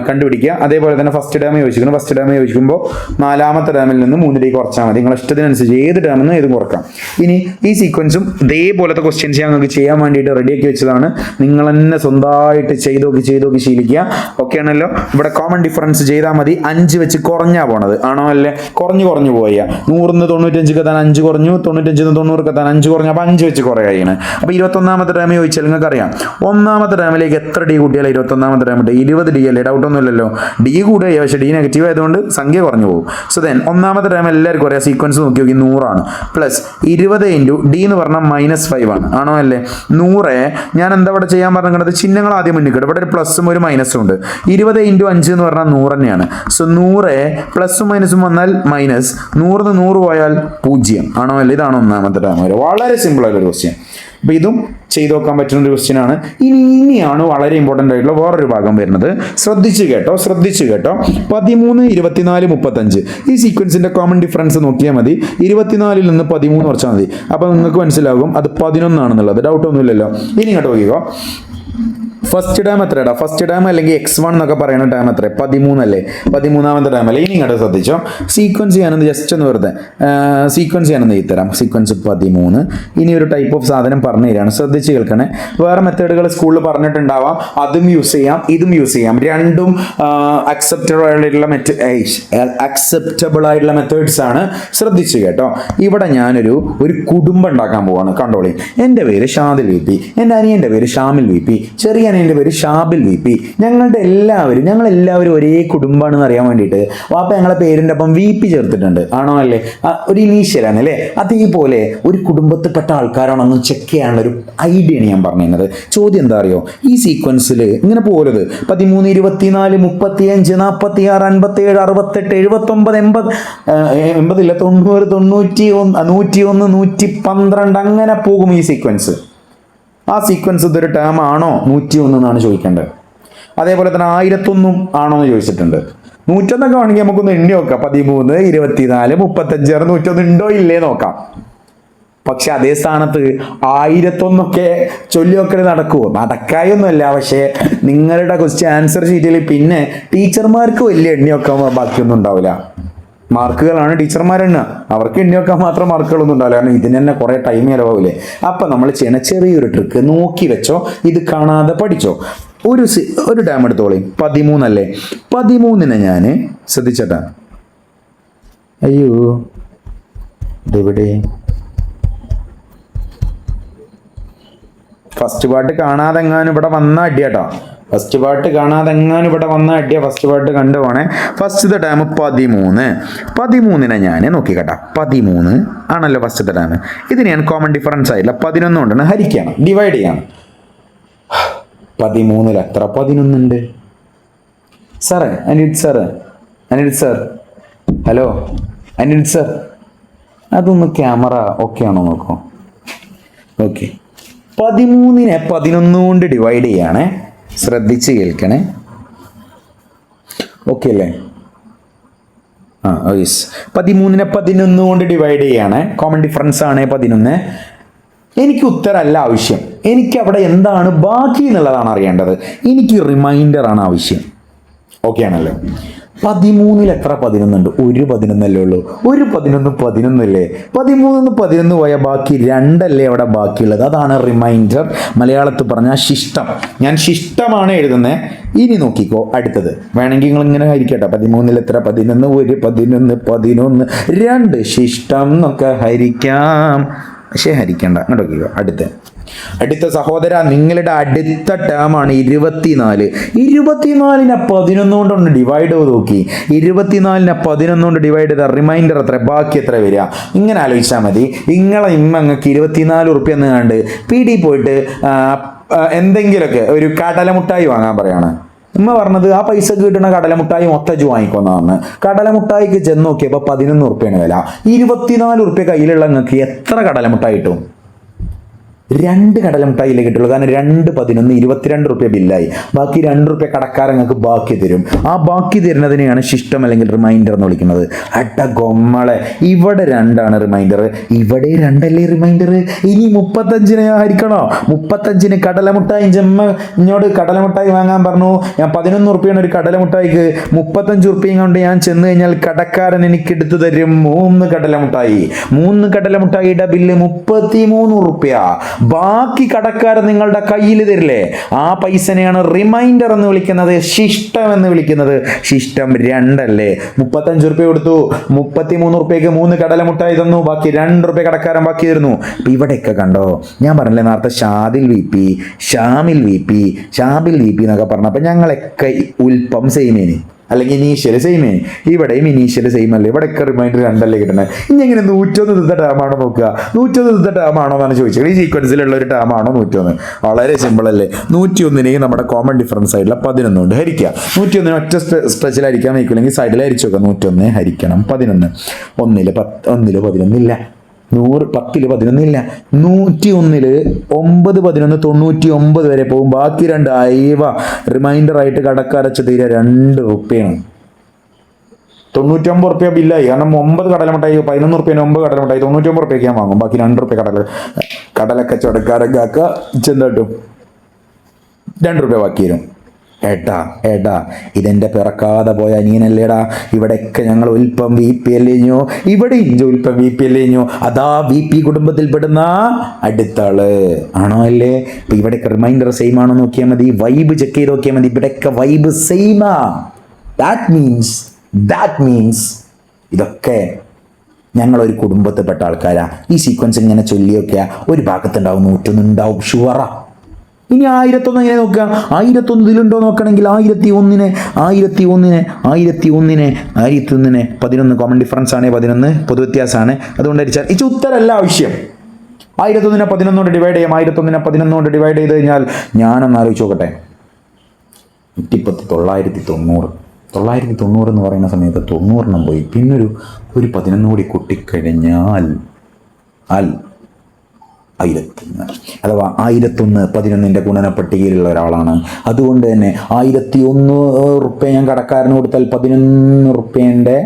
കണ്ടുപിടിക്കുക. അതേപോലെ തന്നെ ഫസ്റ്റ് ടേം ചോദിച്ചിരിക്കണം. ഫസ്റ്റ് ടേം ചോദിക്കുമ്പോൾ 4ാമത്തെ ടേമിൽ നിന്ന് 3 കുറച്ചാൽ മതി. നിങ്ങൾ ഇഷ്ടത്തിനനുസരിച്ച് ഏത് ടേമിൽ നിന്ന് ഏതും കുറക്കാം. ഇനി ഈ സീക്വൻസും ഇതേപോലത്തെ ക്വസ്റ്റ്യൻസ് ഞങ്ങൾക്ക് ചെയ്യാൻ വേണ്ടിയിട്ട് റെഡിയാക്കി വെച്ചതാണ്. നിങ്ങൾ തന്നെ സ്വന്തമായിട്ട് ചെയ്ത് നോക്കി ശീലിക്കുക. ഓക്കെ ആണല്ലോ. ഇവിടെ കോമൺ ഡിഫറൻസ് ചെയ്താൽ മതി. 5 വെച്ച് കുറഞ്ഞാ പോണത് ആണോ അല്ലേ? കുറഞ്ഞു പോയ 100 95 എത്താൻ 5 കുറഞ്ഞു, 95 90 എത്താൻ 5 കുറഞ്ഞു, അപ്പോൾ 5 വെച്ച് കുറയാണ്. അപ്പോൾ 21ാമത്തെ ടേം ചോദിച്ചാൽ നിങ്ങൾക്ക് അറിയാം 1ാമത്തെ ടേമിലേക്ക് എത്ര ഡി കൂട്ടിയാലും 21ാമത്തെ ടേം 20 ഡി അല്ലേ? ഡൗട്ടൊന്നുമില്ലല്ലോ. ഡി കൂടുക, പക്ഷേ ഡി നെഗറ്റീവ് ആയതുകൊണ്ട് സംഖ്യ കുറഞ്ഞു പോകും. സോ ദെൻ 1ാമത്തെ ടേം എല്ലാവർക്കും അറിയാം. സീക്വൻസ് നോക്കി 100 പ്ലസ് 20 ഇൻറ്റു ഡി എന്ന് പറഞ്ഞാൽ -5 ആണോ അല്ലേ? 100 ഞാൻ എന്താ ഇവിടെ ചെയ്യാൻ പറഞ്ഞത്? ചിഹ്നങ്ങൾ ആദ്യം മുന്നിൽ ഇവിടെ ഒരു പ്ലസും ഒരു മൈനസും ഉണ്ട്. 20 ഇൻറ്റു 5 എന്ന് പറഞ്ഞാൽ 100 തന്നെയാണ്. സോ 100 പ്ലസും മൈനസും വന്നാൽ മൈനസ്, 100 100 പോയാൽ 0 ആണോ അല്ലേ? ഇതാണ് 1ാമത്തെ ടേം. വളരെ സിമ്പിൾ ആയിട്ടുള്ള ക്വസ്റ്റ്യൻ. അപ്പോൾ ഇതും ചെയ്തു നോക്കാൻ പറ്റുന്ന ഒരു ക്വസ്റ്റ്യൻ ആണ്. ഇനിയാണ് വളരെ ഇമ്പോർട്ടൻ്റ് ആയിട്ടുള്ള വേറൊരു ഭാഗം വരുന്നത്. ശ്രദ്ധിച്ചു കേട്ടോ. 13 24 35 ഈ സീക്വൻസിന്റെ കോമൺ ഡിഫറൻസ് നോക്കിയാൽ മതി. 24 നിന്ന് 13 കുറച്ചാൽ മതി. അപ്പോൾ നിങ്ങൾക്ക് മനസ്സിലാകും അത് 11 ആണെന്നുള്ളത്. ഡൗട്ടൊന്നുമില്ലല്ലോ. ഇനി ഇങ്ങോട്ട് നോക്കിക്കോ. ഫസ്റ്റ് ടേം എത്രടാ? ഫസ്റ്റ് ടേം അല്ലെങ്കിൽ x1 എന്നൊക്കെ പറയുന്ന ടേം എത്ര? 13 അല്ലേ? 13ാമത്തെ ടേം അല്ലേ? ഇനി ഇങ്ങോട്ട് ശ്രദ്ധിച്ചോ. സീക്വൻസ് ചെയ്യാനെന്ന് ജസ്റ്റ് ഒന്ന് വെറുതെ സീക്വൻസ് ചെയ്യാനെന്ന് എഴുതിത്തരാം. സീക്വൻസ് 13. ഇനി ഒരു ടൈപ്പ് ഓഫ് സാധനം പറഞ്ഞു തരാണ്, ശ്രദ്ധിച്ച് കേൾക്കണേ. വേറെ മെത്തേഡുകൾ സ്കൂളിൽ പറഞ്ഞിട്ടുണ്ടാവാം, അതും യൂസ് ചെയ്യാം, ഇതും യൂസ് ചെയ്യാം. രണ്ടും അക്സെപ്റ്റബിൾ ആയിട്ടുള്ള മെത്തേഡ്സ് ആണ്. ശ്രദ്ധിച്ച് കേട്ടോ. ഇവിടെ ഞാനൊരു കുടുംബം ഉണ്ടാക്കാൻ പോവാണ്. കണ്ടോളി. എൻ്റെ പേര് ഷാദിൽ VP, എൻ്റെ അനിയൻ്റെ പേര് ഷാമിൽ VP, ചെറിയ അനിയൻ്റെ പേര് ഷാബിൽ VP. ഞങ്ങളെല്ലാവരും ഒരേ കുടുംബമാണെന്ന് അറിയാൻ വേണ്ടിയിട്ട് വാപ്പ ഞങ്ങളെ പേരിൻ്റെ ഒപ്പം VP ചേർത്തിട്ടുണ്ട്. ആണോ അല്ലേ? ഒരു ഇനീഷ്യലാണ് അല്ലേ? അതേപോലെ ഒരു കുടുംബത്തിൽപ്പെട്ട ആൾക്കാരാണെന്ന് ചെക്ക് ചെയ്യാനുള്ള ഒരു ഐഡിയ ആണ് ഞാൻ പറഞ്ഞത്. ചോദ്യം എന്താ അറിയോ? ഈ സീക്വൻസിൽ ഇങ്ങനെ പോലത് 13 24 35 46 57 68 79 80 ഇല്ല 90 91 112 അങ്ങനെ പോകും ഈ സീക്വൻസ്. ആ സീക്വൻസ് ഇതൊരു ടേം ആണോ? 101 എന്നാണ് ചോദിക്കേണ്ടത്. അതേപോലെ തന്നെ 1001 ആണോ എന്ന് ചോദിച്ചിട്ടുണ്ട്. 101 ഒക്കെ വേണമെങ്കിൽ നമുക്കൊന്ന് എണ്ണി നോക്കാം. 13 24 35 101 ഉണ്ടോ ഇല്ലേ നോക്കാം. പക്ഷെ അതേ സ്ഥാനത്ത് 1001 ചൊല്ലിയൊക്കെ നടക്കുമോ? നടക്കായൊന്നുമല്ല. പക്ഷേ നിങ്ങളുടെ ക്വസ്റ്റ്യൻ ആൻസർ ഷീറ്റിൽ പിന്നെ ടീച്ചർമാർക്ക് വലിയ എണ്ണിയൊക്കെ ബാക്കിയൊന്നും ഉണ്ടാവില്ല. മാർക്കുകളാണ് ടീച്ചർമാരെണ്ണ, അവർക്ക് എണ്ണി വെക്കാൻ മാത്രം മാർക്കുകളൊന്നും ഉണ്ടാവില്ല. കാരണം ഇതിന് തന്നെ കുറേ ടൈം ചിലവാകില്ലേ. അപ്പം നമ്മൾ ചെയ്യണ ചെറിയൊരു ട്രിക്ക് നോക്കി വെച്ചോ, ഇത് കാണാതെ പഠിച്ചോ. ഒരു ടൈം എടുത്തോളി. 13 അല്ലേ? 13നെ ഞാൻ ശ്രദ്ധിച്ചട്ടാ. അയ്യോ ഇതെവിടെ? ഫസ്റ്റ് പാർട്ട് കാണാതെ എങ്ങാനും ഇവിടെ വന്ന അടിയാട്ടോ. ഫസ്റ്റ് പാർട്ട് കാണാതെ എങ്ങാനും ഇവിടെ വന്ന അടിയ. ഫസ്റ്റ് പാർട്ട് കണ്ടുപോണേ. ഫസ്റ്റത്തെ ടൈം 13. 13നെ ഞാൻ നോക്കിക്കട്ടാ. 13 ആണല്ലോ ഫസ്റ്റത്തെ ടൈം. ഇത് ഞാൻ കോമൺ ഡിഫറൻസ് ആയില്ല 11 കൊണ്ടാണ് ഹരിക്കണം, ഡിവൈഡ് ചെയ്യണം. 13 എത്ര 11 ഉണ്ട്? സാറേ Anil sir hello Anil sir, അതൊന്ന് ക്യാമറ ഓക്കെ ആണോ നോക്കോ? ഓക്കെ. 13നെ 11 കൊണ്ട് ഡിവൈഡ് ചെയ്യണേ. ശ്രദ്ധിച്ച് കേൾക്കണേ. ഓക്കെ അല്ലേ? യെസ്. 13നെ 11 കൊണ്ട് ഡിവൈഡ് ചെയ്യാണ്. കോമൺ ഡിഫറൻസ് ആണ് 11. എനിക്ക് ഉത്തരമല്ല ആവശ്യം. എനിക്ക് അവിടെ എന്താണ് ബാക്കി എന്നുള്ളതാണ് അറിയേണ്ടത്. എനിക്ക് റിമൈൻഡർ ആണ് ആവശ്യം. ഓക്കെ ആണല്ലോ? 13ൽ എത്ര 11 ഉണ്ട്? ഒരു 11 അല്ലേ ഉള്ളൂ. ഒരു 11 11 അല്ലേ? 13 11 പോയാൽ ബാക്കി 2 അല്ലേ അവിടെ ബാക്കിയുള്ളത്? അതാണ് റിമൈൻഡർ. മലയാളത്തിൽ പറഞ്ഞാൽ ശിഷ്ടം. ഞാൻ ശിഷ്ടമാണ് എഴുതുന്നത്. ഇനി നോക്കിക്കോ അടുത്തത്. വേണമെങ്കിൽ നിങ്ങൾ ഇങ്ങനെ ഹരിക്കട്ടെ. 13ൽ എത്ര 11? ഒരു 11 11 2 ശിഷ്ടം എന്നൊക്കെ ഹരിക്കാം. പക്ഷേ ഹരിക്കണ്ട. അങ്ങോട്ട് നോക്കിക്കോ. അടുത്ത സഹോദര, നിങ്ങളുടെ അടുത്ത ടേമാണ് 24. 24നെ 11 കൊണ്ടൊന്ന് ഡിവൈഡ് ചെയ്ത് നോക്കി. 24നെ 11 കൊണ്ട് ഡിവൈഡ് ചെയ്ത റിമൈൻഡർ എത്ര? ബാക്കി എത്ര വരിക? ഇങ്ങനെ ആലോചിച്ചാൽ മതി. നിങ്ങൾക്ക് 24 ഉറുപ്പ്യ എന്ന് കണ്ട് PD പോയിട്ട് എന്തെങ്കിലുമൊക്കെ ഒരു കടലമുട്ടായി വാങ്ങാൻ പറയാണ്. ഉമ്മ പറഞ്ഞത് ആ പൈസ കിട്ടുന്ന കടലമുട്ടായി മൊത്തം വാങ്ങിക്കൊന്നാണ്. കടലമുട്ടായിക്ക് ചെന്ന് നോക്കിയപ്പോൾ 11 ഉറുപ്പ്യാണ് വില. 24 ഉറുപ്പ്യ കയ്യിലുള്ള നിങ്ങൾക്ക് എത്ര കടലമുട്ടായി കിട്ടും? 2 കടലമുട്ടായില്ലേ കിട്ടുള്ളൂ. കാരണം 2/11 22 ബില്ലായി. ബാക്കി 2 കടക്കാരങ്ങൾക്ക് ബാക്കി തരും. ആ ബാക്കി തരുന്നതിനെയാണ് ശിഷ്ടം അല്ലെങ്കിൽ റിമൈൻഡർ എന്ന് വിളിക്കുന്നത്. അട്ട ഗൊമ്മളെ, ഇവിടെ 2 റിമൈൻഡർ, ഇവിടെ 2 റിമൈൻഡർ. ഇനി 35 ആയിരിക്കണോ? 35 കടലമുട്ടായി. ജമ്മ ഇങ്ങോട്ട് കടലമുട്ടായി വാങ്ങാൻ പറഞ്ഞു. ഞാൻ 11 റുപ്യാണ് ഒരു കടലമുട്ടായിക്ക്. 35 റുപ്യയും കൊണ്ട് ഞാൻ ചെന്ന് കഴിഞ്ഞാൽ കടക്കാരൻ എനിക്ക് എടുത്തു തരും 3 കടലമുട്ടായി. 3 കടലമുട്ടായിയുടെ ബില്ല് 33 റുപ്യ. ബാക്കി കടക്കാരൻ നിങ്ങളുടെ കയ്യിൽ തരില്ലേ? ആ പൈസനെയാണ് റിമൈൻഡർ എന്ന് വിളിക്കുന്നത്, ശിഷ്ടം എന്ന് വിളിക്കുന്നത്. ശിഷ്ടം 2 അല്ലേ? 35 റുപ്യ കൊടുത്തു, 33 റുപ്യക്ക് 3 കടലമുട്ടായി തന്നു, ബാക്കി 2 കടക്കാരൻ ബാക്കി തരുന്നു. അപ്പൊ ഇവിടെയൊക്കെ കണ്ടോ, ഞാൻ പറഞ്ഞില്ലേ നേരത്തെ Shadil V P, Shamil V P, Shabil V P എന്നൊക്കെ പറഞ്ഞപ്പോൾ ഞങ്ങളൊക്കെ ഉൽപ്പം സെയിമേനി അല്ലെങ്കിൽ ഇനീഷ്യൽ സെയിമേ. ഇവിടെയും ഇനീഷ്യൽ സെയിം അല്ലേ? ഇവിടെയൊക്കെ റിമൈൻഡർ 2 കിട്ടണേ. ഇനി എങ്ങനെ 101 തിരുത്ത ടേമാണോ നോക്കുക? 101 തിരുത്ത ടേമാണോ എന്നാണ് ചോദിച്ചത്. ഈ സീക്വൻസിലുള്ള ഒരു ടേമാണോ 101? വളരെ സിമ്പിൾ അല്ലേ? 101 നമ്മുടെ കോമൺ ഡിഫറൻസ് ആയിട്ടുള്ള 11 കൊണ്ട് ഹരിക്കുക. 101 ഒറ്റ സ്ട്രെച്ചിൽ ഹരിക്കാൻ വയ്ക്കില്ലെങ്കിൽ സൈഡിൽ ഹരിച്ചു നോക്കുക. 101 ഹരിക്കണം 11. 1 11 ഇല്ല, 100 10 11 ഇല്ല, 101 9 11 99 വരെ പോകും. ബാക്കി 2 അയവ റിമൈൻഡർ ആയിട്ട് കടക്കാരച്ച തീരെ 2 റുപ്യാണ്. 99 റുപ്യ ബില്ലായി. കാരണം 9 കടലമുട്ടായി 11 റുപ്യ 9 കടലമുട്ടായി 99 റുപ്യക്ക് ഞാൻ വാങ്ങും. ബാക്കി 2 റുപ്യ കടലക്കച്ചവടക്കാരൊക്കെ ചെന്താട്ടും 2 റുപ്യ ബാക്കി വരും. ഏട്ടാ ഇതെന്റെ പിറക്കാതെ പോയ അനിയനല്ലേടാ. ഇവിടെയൊക്കെ ഞങ്ങൾ ഉൽപ്പം വി പി അല്ലേഞ്ഞോ, ഇവിടെ ഇഞ്ചോ ഉൽപ്പം വി പി അല്ലേഞ്ഞോ. അതാ വി പി കുടുംബത്തിൽപ്പെടുന്ന അടുത്ത ആള് ആണോ അല്ലേ? ഇപ്പൊ ഇവിടെയൊക്കെ റിമൈൻഡർ സെയിം ആണോ നോക്കിയാൽ മതി, വൈബ് ചെക്ക് ചെയ്ത് നോക്കിയാൽ മതി. ഇവിടെയൊക്കെ വൈബ് സെയിമാ. ദാറ്റ് മീൻസ് ഇതൊക്കെ ഞങ്ങളൊരു കുടുംബത്തിൽപ്പെട്ട ആൾക്കാരാ. ഈ സീക്വൻസ് ഇങ്ങനെ ചൊല്ലിയൊക്കെയാ ഒരു ഭാഗത്തുണ്ടാവും 101 ഉണ്ടാവും ഷുവറാ. ഇനി 1001 എങ്ങനെ നോക്കുക? 1001 ഇതിലുണ്ടോ നോക്കണമെങ്കിൽ 1001 11 കോമൺ ഡിഫറൻസ് ആണ്, 11 പൊതു വ്യത്യാസമാണ്. അതുകൊണ്ട് അടിച്ചാൽ ഈ ഉത്തരമല്ല ആവശ്യം. 1001 11 കൊണ്ട് ഡിവൈഡ് ചെയ്യാം. 1001 11 കൊണ്ട് ഡിവൈഡ് ചെയ്ത് കഴിഞ്ഞാൽ ഞാനൊന്ന് ആലോചിച്ച് നോക്കട്ടെ. 990 എന്ന് പറയുന്ന സമയത്ത് 90 പോയി. പിന്നൊരു 11 കൂടി കൂട്ടിക്കഴിഞ്ഞാൽ 1001, അഥവാ 1001 11 ഗുണനപ്പട്ടികയിലുള്ള ഒരാളാണ്. അതുകൊണ്ട് തന്നെ 1001 റുപ്യ ഞാൻ കടക്കാരന് കൊടുത്താൽ 11 റുപ്യേൻ്റെ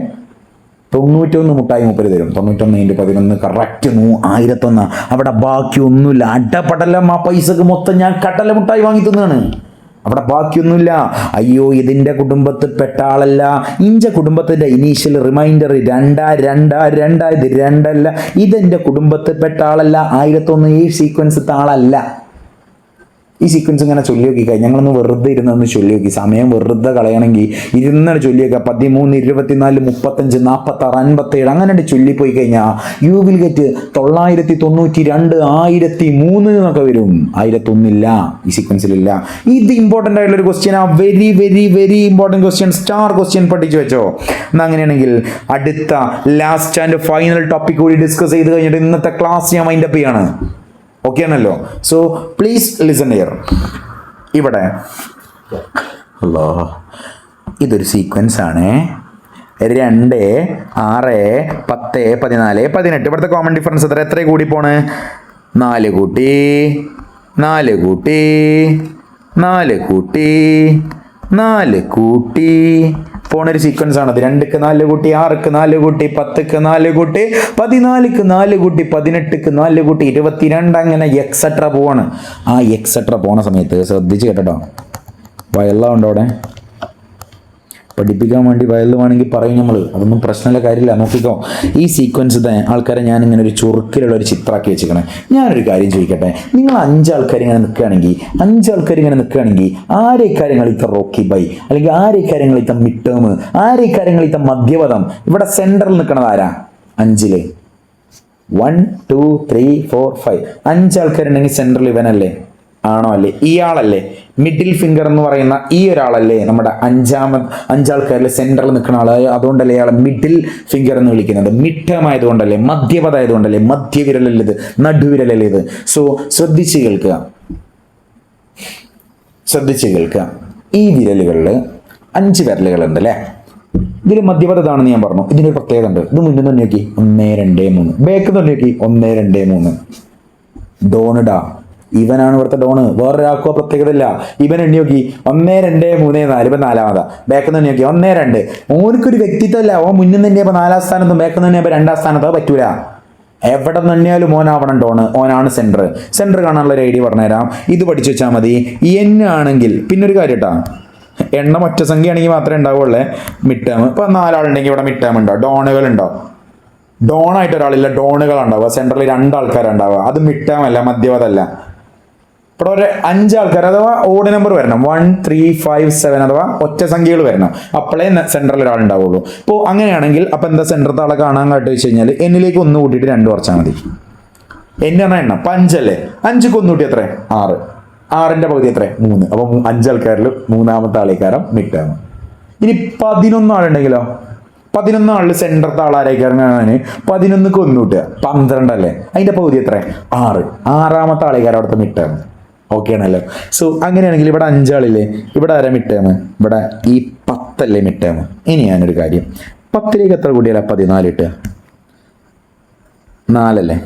91 മുട്ടായി 30 തരും. 91 × 11 കറക്റ്റ് 1001. അവിടെ ബാക്കി ഒന്നുമില്ല. അടപടലം ആ പൈസക്ക് മൊത്തം ഞാൻ കടല മുട്ടായി വാങ്ങി തിന്നാണ്. അവിടെ ബാക്കിയൊന്നുമില്ല. അയ്യോ ഇതിൻ്റെ കുടുംബത്തിൽ പെട്ട ആളല്ല. ഇഞ്ച കുടുംബത്തിൻ്റെ ഇനീഷ്യൽ റിമൈൻഡർ 2 ഇത് 2 അല്ല. ഇതെൻ്റെ കുടുംബത്തിൽ പെട്ട ആളല്ല. 1001 ഈ സീക്വൻസ് താളല്ല. ഈ സീക്വൻസ് ഇങ്ങനെ ചൊല്ലി നോക്കി കഴിഞ്ഞാൽ ഞങ്ങളൊന്ന് വെറുതെ ഇരുന്നൊന്ന് ചൊല്ലി നോക്കി. സമയം വെറുതെ കളയണമെങ്കിൽ ഇരുന്നാണ് ചൊല്ലി നോക്കുക. 13 24 35 46 57 അങ്ങനെ ചൊല്ലിപ്പോയി കഴിഞ്ഞാൽ യു വിൽ ഗെറ്റ് 992 1003 എന്നൊക്കെ വരും. 1001 ഇല്ല, ഈ സീക്വൻസിലില്ല. ഇത് ഇമ്പോർട്ടൻ്റ് ആയിട്ടുള്ള ഒരു ക്വസ്റ്റ്യൻ ആ. Very very very important question, star question പഠിച്ചു വെച്ചോ. എന്നാൽ അങ്ങനെയാണെങ്കിൽ അടുത്ത ലാസ്റ്റ് ആൻഡ് ഫൈനൽ ടോപ്പിക് കൂടി ഡിസ്കസ് ചെയ്ത് കഴിഞ്ഞിട്ട് ഇന്നത്തെ ക്ലാസ് ഞാൻ മൈൻഡപ്പ് ചെയ്യാണ്. ഓക്കെ ആണല്ലോ? So please listen here. ഇവിടെ ഇതൊരു സീക്വൻസ് ആണ്. 2 6 10 14 18. ഇവിടുത്തെ കോമൺ ഡിഫറൻസ് എത്ര കൂടി പോണ്? 4 കൂട്ടി 4 കൂട്ടി 4 കൂട്ടി 4 കൂട്ടി പോണൊരു സീക്വൻസ് ആണത്. 2ക്ക് 4 കൂട്ടി 6ക്ക് 4 കൂട്ടി 10ക്ക് 4 കൂട്ടി 14ക്ക് 4 കൂട്ടി 18ക്ക് 4 കൂട്ടി 22 അങ്ങനെ എക്സെട്ര പോവാണ്. ആ എക്സെട്ര പോണ സമയത്ത് ശ്രദ്ധിച്ച് കേട്ടോ. വയലുള്ള ഉണ്ടോ അവിടെ? പഠിപ്പിക്കാൻ വേണ്ടി വയലിൽ വേണമെങ്കിൽ പറയും നമ്മൾ. അതൊന്നും പ്രശ്നമുള്ള കാര്യമില്ല. നോക്കിക്കോ, ഈ സീക്വൻസ് ആൾക്കാരെ ഞാനിങ്ങനെ ഒരു ചുറുക്കിലുള്ള ഒരു ചിത്രമാക്കി വെച്ചിരിക്കണേ. ഞാനൊരു കാര്യം ചോദിക്കട്ടെ. നിങ്ങൾ 5 ആൾക്കാർ ഇങ്ങനെ നിൽക്കുകയാണെങ്കിൽ ആരെ കാര്യങ്ങളിത്ത റോക്കി ബൈ, അല്ലെങ്കിൽ ആരെ കാര്യങ്ങളിത്ത മിഡ് ടേം, ആരെ കാര്യങ്ങളിത്ത മധ്യപദം? ഇവിടെ സെൻറ്ററിൽ നിൽക്കണത് ആരാ? 5 1 2 3 4 5 5 ആൾക്കാരുണ്ടെങ്കിൽ സെൻട്രൽ ഇവനല്ലേ? ആണോ അല്ലേ? ഇയാളല്ലേ മിഡിൽ ഫിംഗർ എന്ന് പറയുന്ന ഈ ഒരാളല്ലേ നമ്മുടെ 5 ആൾക്കാരിൽ സെൻട്രൽ നിൽക്കുന്ന ആള്? അതുകൊണ്ടല്ലേ ഇയാളെ മിഡിൽ ഫിംഗർ എന്ന് വിളിക്കുന്നത്. മിഡ് ടേം ആയതുകൊണ്ടല്ലേ, മധ്യപദം ആയതുകൊണ്ടല്ലേ, മധ്യവിരലല്ലേ ഇത്, നടുവിരലല്ലേ ഇത്. സോ ശ്രദ്ധിച്ച് കേൾക്കുക. ഈ വിരലുകളിൽ 5 വിരലുകളുണ്ട് അല്ലേ? ഇതിൽ മധ്യപദമാണെന്ന് ഞാൻ പറഞ്ഞു. ഇതിനൊരു പ്രത്യേകത ഉണ്ട്. ഇത് മുന്നിൽ നിന്ന് നോക്കി 1 2 3, ബാക്ക് നിന്ന് നോക്കി 1 2 3. ഡോണിടാ, ഇവനാണ് ഇവിടുത്തെ ഡോണ്. വേറൊരാൾക്കോ പ്രത്യേകത ഇല്ല. ഇവൻ എണ്ണി നോക്കി 1 2 3 4, ഇപ്പം 4ാമതാ. ബാക്കിൽ നിന്ന് നോക്കി 1 2. ഓനക്കൊരു വ്യക്തിത്വമല്ല. ഓൻ മുന്നിൽ നിന്ന് തന്നെയപ്പോൾ 4ാം സ്ഥാനത്തും ബാക്കിൽ നിന്ന് തന്നെയപ്പോൾ 2ാം സ്ഥാനത്തോ പറ്റൂല. എവിടെ നിന്നെയാലും ഓനാവണം ഡോണ്, ഓനാണ് സെൻറ്റർ കാണാനുള്ള ഒരു ഐഡിയ പറഞ്ഞുതരാം. ഇത് പഠിച്ചു വെച്ചാൽ മതി. ആണെങ്കിൽ പിന്നെ ഒരു കാര്യം കേട്ടോ, എണ്ണം ഒറ്റ സംഖ്യ ആണെങ്കിൽ മാത്രമേ ഉണ്ടാവുള്ളൂ മിഡ് ടേം. ഇപ്പം 4 ആളുണ്ടെങ്കിൽ ഇവിടെ മിഡ് ടേം ഉണ്ടോ, ഡോണുകളുണ്ടോ? ഡോണായിട്ട് ഒരാളില്ല, ഡോണുകളുണ്ടാവുക. സെൻറ്ററിൽ 2 ആൾക്കാരുണ്ടാവുക. അത് മിഡ് ടേം അല്ല, മധ്യവതല്ല. ഇവിടെ ഒരു 5 ആൾക്കാർ അഥവാ ഓഡ് നമ്പർ വരണം. 1 3 5 7 അഥവാ ഒറ്റ സംഖ്യകൾ വരണം. അപ്പോഴേ സെൻറ്ററിൽ ഒരാൾ ഉണ്ടാവുള്ളൂ. ഇപ്പോൾ അങ്ങനെയാണെങ്കിൽ അപ്പം എന്താ സെൻറ്ററത്തെ ആളെ കാണാൻ കാട്ടി വെച്ച് കഴിഞ്ഞാൽ എന്നിലേക്ക് 1 കൂട്ടിയിട്ട് 2 കുറച്ചാൽ മതി. എന്നാണ് എണ്ണം? 5 അല്ലേ? 5ക്ക് 1 കൂട്ടി എത്ര? 6. 6ന്റെ പകുതി എത്ര? 3. അപ്പം 5 ആൾക്കാരിൽ 3ാമത്തെ ആളേക്കാരം മിഡ് ടേം. ഇനി 11 ആളുണ്ടെങ്കിലോ? 11 ആളിൽ സെൻറ്ററത്തെ ആളാരേക്കാരനാണ് 11ക്ക് 1 കൂട്ടുക 12 അല്ലേ? അതിന്റെ പകുതി എത്ര? 6. 6ാമത്തെ ആളേക്കാരം അവിടുത്തെ മിഡ് ടേം. ഓക്കെ ആണല്ലോ. സോ അങ്ങനെയാണെങ്കിൽ ഇവിടെ 5 ആളില്ലേ, ഇവിടെ ആരാ മിഡ് ടേം? ഇവിടെ ഈ 10 അല്ലേ മിഡ് ടേം. ഇനി ഞാനൊരു കാര്യം, 10ലേക്ക് എത്ര കൂടിയാലോ 14 ഇട്ടുക? 4 അല്ലേ?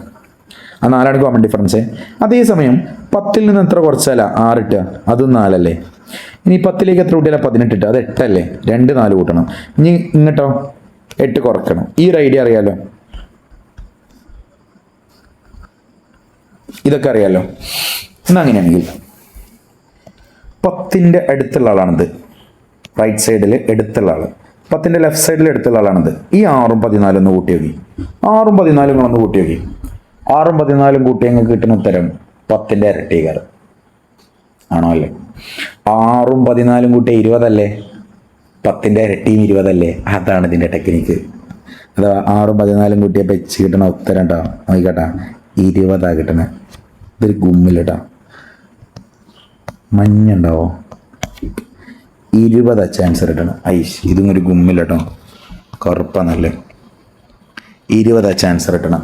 ആ 4 കോമൺ ഡിഫറൻസ്. അതേസമയം 10ൽ നിന്ന് എത്ര കുറച്ചാലാ 6 ഇട്ടുക? അതും 4 അല്ലേ? ഇനി 10ലേക്ക് എത്ര കൂട്ടിയാലോ 18 ഇട്ടുക? അത് 8 അല്ലേ? 2 4 കൂട്ടണം. ഇനി ഇങ്ങോട്ടോ 8 കുറക്കണം. ഈ ഒരു ഐഡിയ അറിയാലോ, ഇതൊക്കെ അറിയാലോ. എന്നാ അങ്ങനെയാണെങ്കിൽ 10ന്റെ അടുത്തുള്ള ആളാണിത്, റൈറ്റ് സൈഡിൽ എടുത്തുള്ള ആള്. 10ന്റെ ലെഫ്റ്റ് സൈഡിൽ എടുത്തുള്ള ആളാണിത്. ഈ 6ഉം 14 ഒന്ന് കൂട്ടി നോക്കി. 6ഉം 14 ഒന്ന് കൂട്ടി നോക്കി. 6ഉം 14 കൂട്ടി ഞങ്ങൾക്ക് കിട്ടുന്ന ഉത്തരം 10ന്റെ ഇരട്ടികാരം ആണോ അല്ലേ? 6ഉം 14 കൂട്ടി 20 അല്ലേ? 10ന്റെ ഇരട്ടിയും 20 അല്ലേ? അതാണ് ഇതിന്റെ ടെക്നിക്ക്. അഥവാ 6ഉം 14 കൂട്ടിയപ്പോൾ വെച്ച് കിട്ടണ ഉത്തരം കേട്ടോ, നോക്കിക്കട്ടാ 20 കിട്ടണേ. ഇതൊരു ഗുമ്മില്ലട്ടാ, മഞ്ഞുണ്ടാവോ? 20 ആൻസർ കിട്ടണം. ഐഷ്, ഇതും ഒരു ഗുമ്മില്ലട്ടോ, കറുപ്പാന്നല്ലേ. 20 ആൻസർ കിട്ടണം.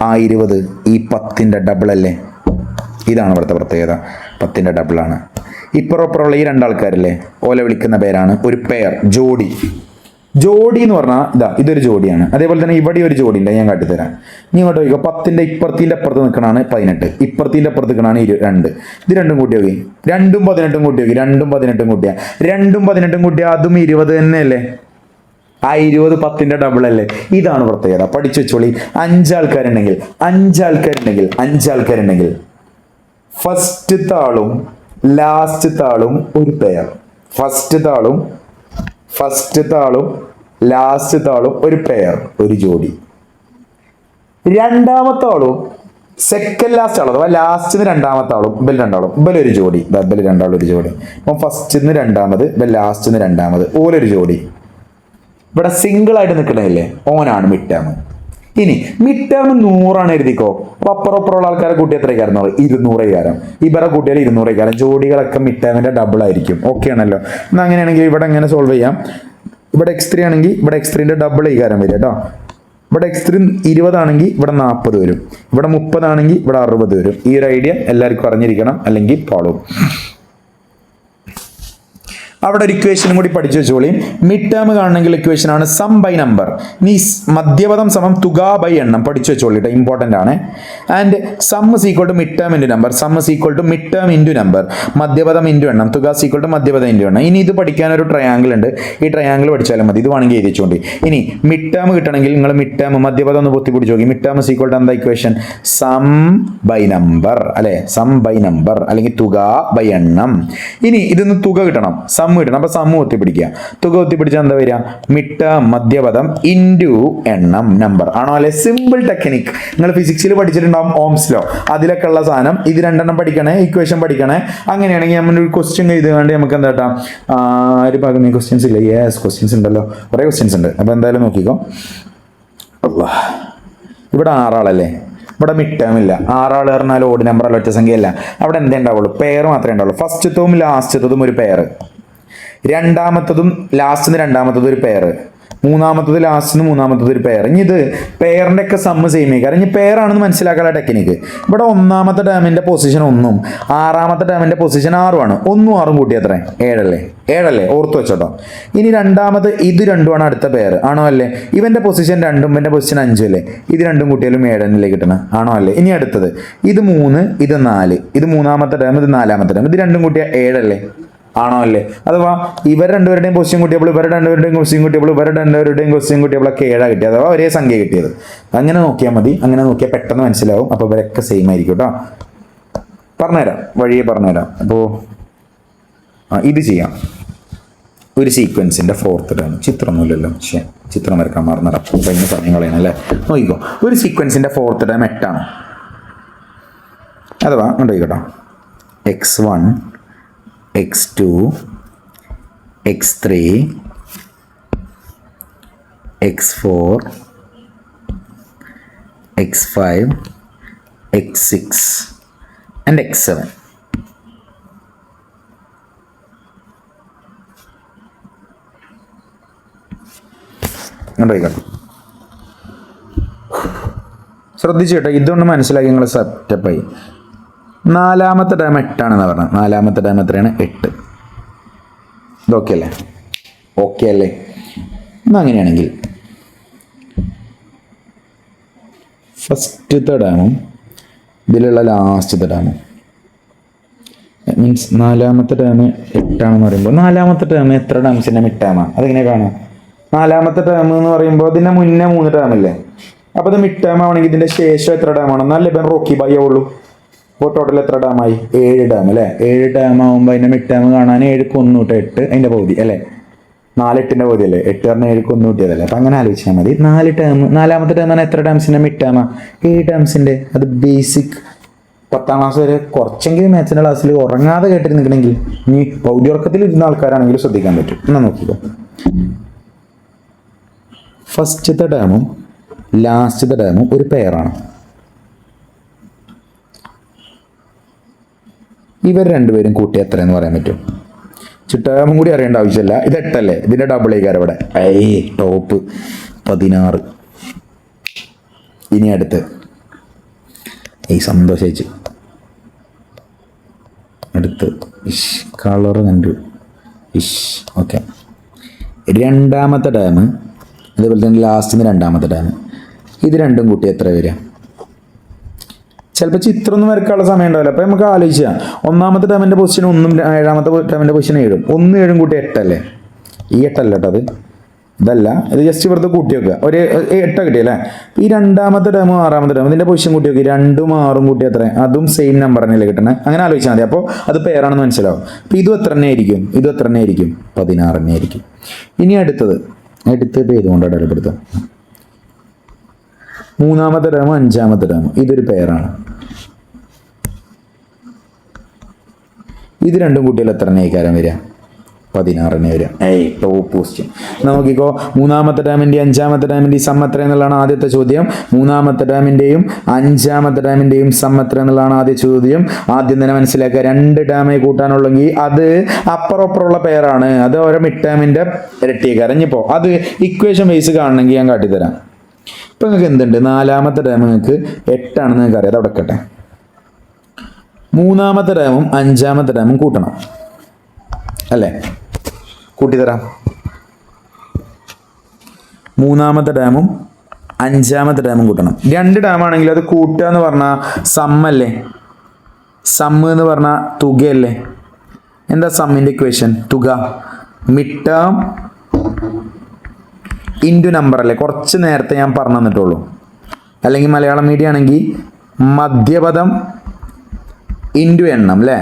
ആ 20 ഈ 10ന്റെ ഡബിൾ അല്ലേ? ഇതാണ് ഇവിടുത്തെ പ്രത്യേകത, 10ന്റെ ഡബിളാണ്. ഇപ്പുറപ്പുറമുള്ള ഈ 2 ആൾക്കാരല്ലേ, ഓല വിളിക്കുന്ന പേരാണ് ഒരു പെയർ, ജോഡി. ജോഡി എന്ന് പറഞ്ഞാൽ ഇതൊരു ജോഡിയാണ്. അതേപോലെ തന്നെ ഇവിടെ ഒരു ജോഡി ഉണ്ട്, ഞാൻ കാട്ടിത്തരാം. നീ ഇങ്ങോട്ട് നോക്കിക്കോ. 10ന്റെ ഇപ്പുറത്തിന്റെ അപ്പുറത്ത് നിൽക്കണാണ് 18, ഇപ്പുറത്തിന്റെ അപ്പുറത്ത് നിൽക്കണാണ് 2. ഇത് രണ്ടും കൂട്ടി നോക്കി. 2ഉം 18ഉം കൂട്ടി നോക്കി. 2ഉം 18ഉം കൂട്ടിയാ 2ഉം 18ഉം കൂട്ടിയാ അതും 20 തന്നെയല്ലേ? ആ 20 10ന്റെ ഡബിൾ അല്ലേ? ഇതാണ് പ്രത്യേകത, പഠിച്ചു വെച്ചോളി. 5 ആൾക്കാരുണ്ടെങ്കിൽ ഫസ്റ്റത്തെ ആളും ലാസ്റ്റത്തെ ആളും ഒരു പെയർ. ഫസ്റ്റത്തെ ആളും ലാസ്റ്റത്തെ ആളും ഒരു പെയർ, ഒരു ജോഡി. രണ്ടാമത്തെ ആളും സെക്കൻഡ് ലാസ്റ്റ് ആളും അഥവാ ലാസ്റ്റിന്ന് 2ാമത്തെ ആളും ഇബലൊരു ജോഡി. ഇബല് 2 ആളും ഒരു ജോഡി. അപ്പം ഫസ്റ്റിന്ന് 2ാമത്, ലാസ്റ്റിന്ന് 2ാമത്, ഓലൊരു ജോഡി. ഇവിടെ സിംഗിൾ ആയിട്ട് നിൽക്കണില്ലേ, ഓനാണ് മിഡ് ടേം. ഇനി മിഡ് ടേം 100 എഴുതിക്കോ. അപ്പൊ അപ്പുറപ്പുറമുള്ള ആൾക്കാരെ കൂട്ടി എത്രയ്ക്കാരം? 200. ഇവരെ കൂട്ടിയാൽ 200. ജോഡികളൊക്കെ മിഡ് ടേമിന്റെ ഡബിൾ ആയിരിക്കും. ഓക്കെ ആണല്ലോ. എന്നാൽ അങ്ങനെയാണെങ്കിൽ ഇവിടെ എങ്ങനെ സോൾവ് ചെയ്യാം? ഇവിടെ x3 ആണെങ്കിൽ ഇവിടെ x3ന്റെ ഡബിൾ കാരം വരും കേട്ടോ. ഇവിടെ x3 20 ആണെങ്കിൽ ഇവിടെ 40 വരും. ഇവിടെ 30 ആണെങ്കിൽ ഇവിടെ 60 വരും. ഈ ഒരു ഐഡിയ എല്ലാവർക്കും അറിഞ്ഞിരിക്കണം, അല്ലെങ്കിൽ പാളും. അവിടെ ഒരു ഇക്വേഷനും കൂടി പഠിച്ചു വെച്ചോളി. മിഡ് ടേം കാണണമെങ്കിൽ ഇക്വേഷൻ ആണ് സം ബൈ നമ്പർ. നീ മധ്യപദം സമം തുക ബൈ എണ്ണം പഠിച്ചു വെച്ചോളി, ഇമ്പോർട്ടൻ്റ് ആണ്. And sum is equal to mid term into number. Sum is equal to mid term into number. മധ്യപദം ഇൻറ്റു എണ്ണം. തുക ഇസ് ഈക്വൽ ടു മധ്യപദം ഇൻറ്റു എണ്ണം. ഇനി ഇത് പഠിക്കാൻ ഒരു ട്രയാങ്കിൾ ഉണ്ട്, ഈ ട്രയാങ്കിൾ പഠിച്ചാലും മതി. ഇത് വേണമെങ്കിൽ എഴുതിച്ചോണ്ടി. ഇനി മിഡ് ടേം കിട്ടണമെങ്കിൽ നിങ്ങൾ മിഡ് ടേം മധ്യപദം ഒന്ന് പൊത്തി പിടിച്ച് നോക്കി. Mid term is equal to എന്താ ഇക്വേഷൻ? സം ബൈ നമ്പർ അല്ലെ? സം ബൈ നമ്പർ അല്ലെങ്കിൽ തുക ബൈ എണ്ണം. ഇനി ഇതൊന്ന് തുക കിട്ടണം, സം കിട്ടണം. അപ്പൊ സം ഒത്തിപ്പിടിക്കുക. തുക ഒത്തിപ്പിടിച്ചാൽ എന്താ വരിക? മിഡ് ടേം മധ്യപദം ഇൻറ്റു എണ്ണം നമ്പർ. ആണോ അല്ലെ? Simple technique. നിങ്ങൾ ഫിസിക്സിൽ പഠിച്ചിട്ടുണ്ടാവും, ഓംസ് ലോ, അതിലൊക്കെ ഉള്ള സാധനം. ഇത് 2 പഠിക്കണേ, ഇക്വേഷൻ പഠിക്കണേ. അങ്ങനെയാണെങ്കിൽ നമ്മൾ ഒരു ക്വസ്റ്റ്യൻ എഴുതുകൊണ്ട് നമുക്ക് എന്താ കേട്ടോ, ഒരു ഭാഗം ക്വസ്റ്റ്യൻസ് ഇല്ല? യെസ്, ക്വസ്റ്റ്യൻസ് ഉണ്ടല്ലോ, കുറേ ക്വസ്റ്റ്യൻസ് ഉണ്ട്. അപ്പോൾ എന്തായാലും നോക്കിക്കോ. ഇവിടെ 6 ആളല്ലേ? ഇവിടെ മിഡ് ടേം ഇല്ല. 6 ആൾ പറഞ്ഞാൽ ഓഡ് നമ്പർ അല്ല, ഒറ്റ സംഖ്യയല്ല. അവിടെ എന്തേ ഉണ്ടാവുള്ളൂ? പെയർ മാത്രമേ ഉണ്ടാവുള്ളൂ. ഫസ്റ്റത്തും ലാസ്റ്റത്തതും ഒരു പെയർ, രണ്ടാമത്തതും ലാസ്റ്റിന്ന് 2ാമത്തതും ഒരു പെയർ, മൂന്നാമത്തത് ലാസ്റ്റിന് മൂന്നാമത്തത് ഒരു പെയർ. ഇനി ഇത് പെയറിൻ്റെ ഒക്കെ സമ്മ് സെയിം കാരണം ഇനി പെയറാണെന്ന് മനസ്സിലാക്കാനുള്ള ടെക്നിക്ക്. ഇവിടെ ഒന്നാമത്തെ ടേമിൻ്റെ പൊസിഷൻ 1ഉം ആറാമത്തെ ടേമിൻ്റെ പൊസിഷൻ 6ഉമാണ്. 1ഉം 6ഉം കൂട്ടി എത്ര? 7 അല്ലേ? ഓർത്ത് വെച്ചോട്ടോ. ഇനി രണ്ടാമത് ഇത് രണ്ടുമാണ് അടുത്ത പെയർ, ആണോ അല്ലേ? ഇവൻ്റെ പൊസിഷൻ 2ഉം ഇവൻ്റെ പൊസിഷൻ 5ഉം അല്ലേ? ഇത് രണ്ടും കൂട്ടിയാലും 7 കിട്ടണം, ആണോ അല്ലേ? ഇനി അടുത്തത് ഇത് 3, ഇത് 4, ഇത് മൂന്നാമത്തെ ടേം, ഇത് നാലാമത്തെ ടേം, ഇത് രണ്ടും കൂട്ടിയാൽ 7 അല്ലേ? ആണോ അല്ലേ? അഥവാ ഇവർ രണ്ടുപേരുടെയും പൊസിഷൻ കൂട്ടിയപ്പോൾ ഇവരുടെ രണ്ടുപേരുടെയും പൊസിഷൻ കൂട്ടിയപ്പോൾ ഇവരുടെ രണ്ടുപേരുടെയും പൊസിഷൻ കൂട്ടിയപ്പോഴൊക്കെ 7 കിട്ടിയത്, അഥവാ ഒരേ സംഖ്യ കിട്ടിയത്. അങ്ങനെ നോക്കിയാൽ മതി. അങ്ങനെ നോക്കിയാൽ പെട്ടെന്ന് മനസ്സിലാവും. അപ്പോൾ ഇവരൊക്കെ സെയിം ആയിരിക്കും കേട്ടോ. പറഞ്ഞുതരാം, വഴിയെ പറഞ്ഞുതരാം. അപ്പോൾ ഇത് ചെയ്യാം. ഒരു സീക്വൻസിൻ്റെ 4th ടേം ചിത്രമൊന്നുമില്ലല്ലോ, പക്ഷേ ചിത്രം വരക്കാൻ മറന്നിടാം. കഴിഞ്ഞ സമയം കളയണം അല്ലേ? നോക്കിക്കോ, ഒരു സീക്വൻസിൻ്റെ 4th ടേം 8 ആണ്. അഥവാ ഉണ്ടോയിക്കോട്ടോ, x1 x2 x3 x4 x5 x6 and x7. ശ്രദ്ധിച്ചു കേട്ടോ, ഇതൊന്ന് മനസ്സിലാക്കി നിങ്ങൾ സെറ്റപ്പായി. നാലാമത്തെ ടേം 8 ആണെന്ന് പറഞ്ഞത്. നാലാമത്തെ ടേം എത്രയാണ്? 8. ഇതൊക്കെ അല്ലേ? ഓക്കെ അല്ലേ? എന്നാൽ അങ്ങനെയാണെങ്കിൽ ഫസ്റ്റത്തെ ടേമും ഇതിലുള്ള ലാസ്റ്റത്തെ ടേമും മീൻസ് നാലാമത്തെ ടേം 8 ആണെന്ന് പറയുമ്പോൾ നാലാമത്തെ ടേം എത്ര ടേംസിൻ്റെ മിഡ് ടേമാണ്? അതെങ്ങനെ കാണാം? നാലാമത്തെ ടേം എന്ന് പറയുമ്പോൾ ഇതിൻ്റെ മുന്നേ 3 ടേമല്ലേ? അപ്പോൾ ഇത് മിഡ് ടേം ആണെങ്കിൽ ഇതിൻ്റെ ശേഷം എത്ര ടേമാണ്? നല്ല ഇപ്പം റോക്കി ബൈ ആവുള്ളൂ. അപ്പോൾ ടോട്ടൽ എത്ര ടേമായി? 7 ടേം അല്ലേ? 7 ടേം ആകുമ്പോൾ അതിൻ്റെ മിഡ് ടേം കാണാൻ 7ക്ക് 1 കൂട്ട് 8 അതിൻ്റെ പകുതി അല്ലേ? 4 8ൻ്റെ പകുതി അല്ലേ? 8 പറഞ്ഞാൽ 7ക്ക് 1 കൂട്ടിയതല്ലേ? അപ്പം അങ്ങനെ ആലോചിച്ചാൽ മതി. 4 ടേം, നാലാമത്തെ ടേം പറഞ്ഞാൽ എത്ര ടേംസിൻ്റെ മിഡ് ടേമാണ്? 7 ടേംസിൻ്റെ. അത് ബേസിക് 10ാം ക്ലാസ് വരെ കുറച്ചെങ്കിലും മാത്സിൻ്റെ ക്ലാസ്സിൽ ഉറങ്ങാതെ കേട്ടിരുന്നിട്ടുണ്ടെങ്കിൽ ഇനി പൗതി ഉറക്കത്തിൽ ഇരുന്ന ആൾക്കാരാണെങ്കിൽ ശ്രദ്ധിക്കാൻ പറ്റും. എന്നാൽ നോക്കിക്കോ, ഫസ്റ്റത്തെ ടേമും ലാസ്റ്റത്തെ ടേമും ഒരു പെയറാണ്. ഇവർ രണ്ടുപേരും കൂട്ടി എത്രയെന്ന് പറയാൻ പറ്റും? ടേമും കൂടി അറിയേണ്ട ആവശ്യമില്ല. ഇത് 8 അല്ലേ? ഇതിൻ്റെ ഡബിൾ ആയിക്കാരം ഇവിടെ. ടോപ്പ് 16. ഇനി അടുത്ത് സന്തോഷിച്ച് അടുത്ത് കളർ കണ്ടു. ഓക്കെ, രണ്ടാമത്തെ ടേം അതേപോലെ തന്നെ ലാസ്റ്റിന്ന് രണ്ടാമത്തെ ടേം, ഇത് രണ്ടും കൂട്ടി എത്ര വരിക? ചിലപ്പോൾ ചിത്രമൊന്നും വരക്കാനുള്ള സമയം ഉണ്ടാവില്ല. അപ്പോൾ നമുക്ക് ആലോചിക്കാം, ഒന്നാമത്തെ ടേമിൻ്റെ പൊസിഷൻ 1ഉം ഏഴാമത്തെ ടേമിൻ്റെ പൊസിഷൻ 7ഉം 1 7ഉം കൂട്ടി 8 അല്ലേ? ഈ 8 അല്ല കേട്ടോ, അത് ഇതല്ല, ഇത് ജസ്റ്റ് വെറുതെ കൂട്ടി വെക്കുക. ഒരു 8 കിട്ടിയല്ലേ? ഈ രണ്ടാമത്തെ ടേമും ആറാമത്തെ ടേമും ഇതിൻ്റെ പൊസിഷൻ കൂട്ടി വെക്കുക. 2ഉം 6ഉം കൂട്ടി എത്ര? അതും സെയിം നമ്പർ തന്നെയല്ലേ കിട്ടണേ? അങ്ങനെ ആലോചിച്ചാൽ മതി. അപ്പോൾ അത് പെയറാണെന്ന് മനസ്സിലാവും. അപ്പോൾ ഇതും എത്ര തന്നെ ആയിരിക്കും? ഇതും എത്ര തന്നെ ആയിരിക്കും? 16 തന്നെ ആയിരിക്കും. ഇനി അടുത്തത് ഏതുകൊണ്ട് അടയാളപ്പെടുത്താം? മൂന്നാമത്തെ ടേമും അഞ്ചാമത്തെ ടേമും ഇതൊരു പെയറാണ്. ഇത് രണ്ടും കൂട്ടിയാൽ എത്ര തന്നെ ആയിക്കാരം വരിക? 16 തന്നെ വരിക. Top question. നോക്കിക്കോ, മൂന്നാമത്തെ ടേമിൻ്റെയും അഞ്ചാമത്തെ ടേമിൻ്റെയും സം എത്ര എന്നുള്ളതാണ് ആദ്യത്തെ ചോദ്യം. മൂന്നാമത്തെ ടേമിൻ്റെയും അഞ്ചാമത്തെ ടേമിൻ്റെയും സം എത്ര എന്നുള്ളതാണ് ആദ്യ ചോദ്യം. ആദ്യം തന്നെ മനസ്സിലാക്കുക, 2 ടേമേ കൂട്ടാനുള്ളെങ്കിൽ അത് അപ്പുറപ്പുറമുള്ള പെയറാണ്. അത് ഓരോ മിഡ് ടേമിൻ്റെ ഇരട്ടിയേക്കാരം. ഇനിയിപ്പോൾ അത് ഇക്വേഷൻ ബേസ് കാണണമെങ്കിൽ ഞാൻ കാട്ടിത്തരാം. ഇപ്പം നിങ്ങൾക്ക് എന്തുണ്ട്? നാലാമത്തെ ടേം നിങ്ങൾക്ക് 8 ആണെന്ന് നിങ്ങൾക്ക് അറിയാം. അത് അവിടെ വെക്കട്ടെ. മൂന്നാമത്തെ ടേമും അഞ്ചാമത്തെ ടേമും കൂട്ടണം അല്ലേ? കൂട്ടിത്തരാം. മൂന്നാമത്തെ ടേമും അഞ്ചാമത്തെ ടേമും കൂട്ടണം. 2 ടേമാണെങ്കിൽ അത് കൂട്ടുക എന്ന് പറഞ്ഞാൽ സമ്മല്ലേ? സമ്മ് എന്ന് പറഞ്ഞാൽ തുകയല്ലേ? എന്താ സമ്മിൻ്റെ ഇക്വേഷൻ? തുക. മിഡ് ടേം ഇൻറ്റു നമ്പർ അല്ലേ? കുറച്ച് നേരത്തെ ഞാൻ പറഞ്ഞു തന്നിട്ടുള്ളൂ. അല്ലെങ്കിൽ മലയാളം മീഡിയം ആണെങ്കിൽ മധ്യപദം ഇൻറ്റു എണ്ണം അല്ലേ?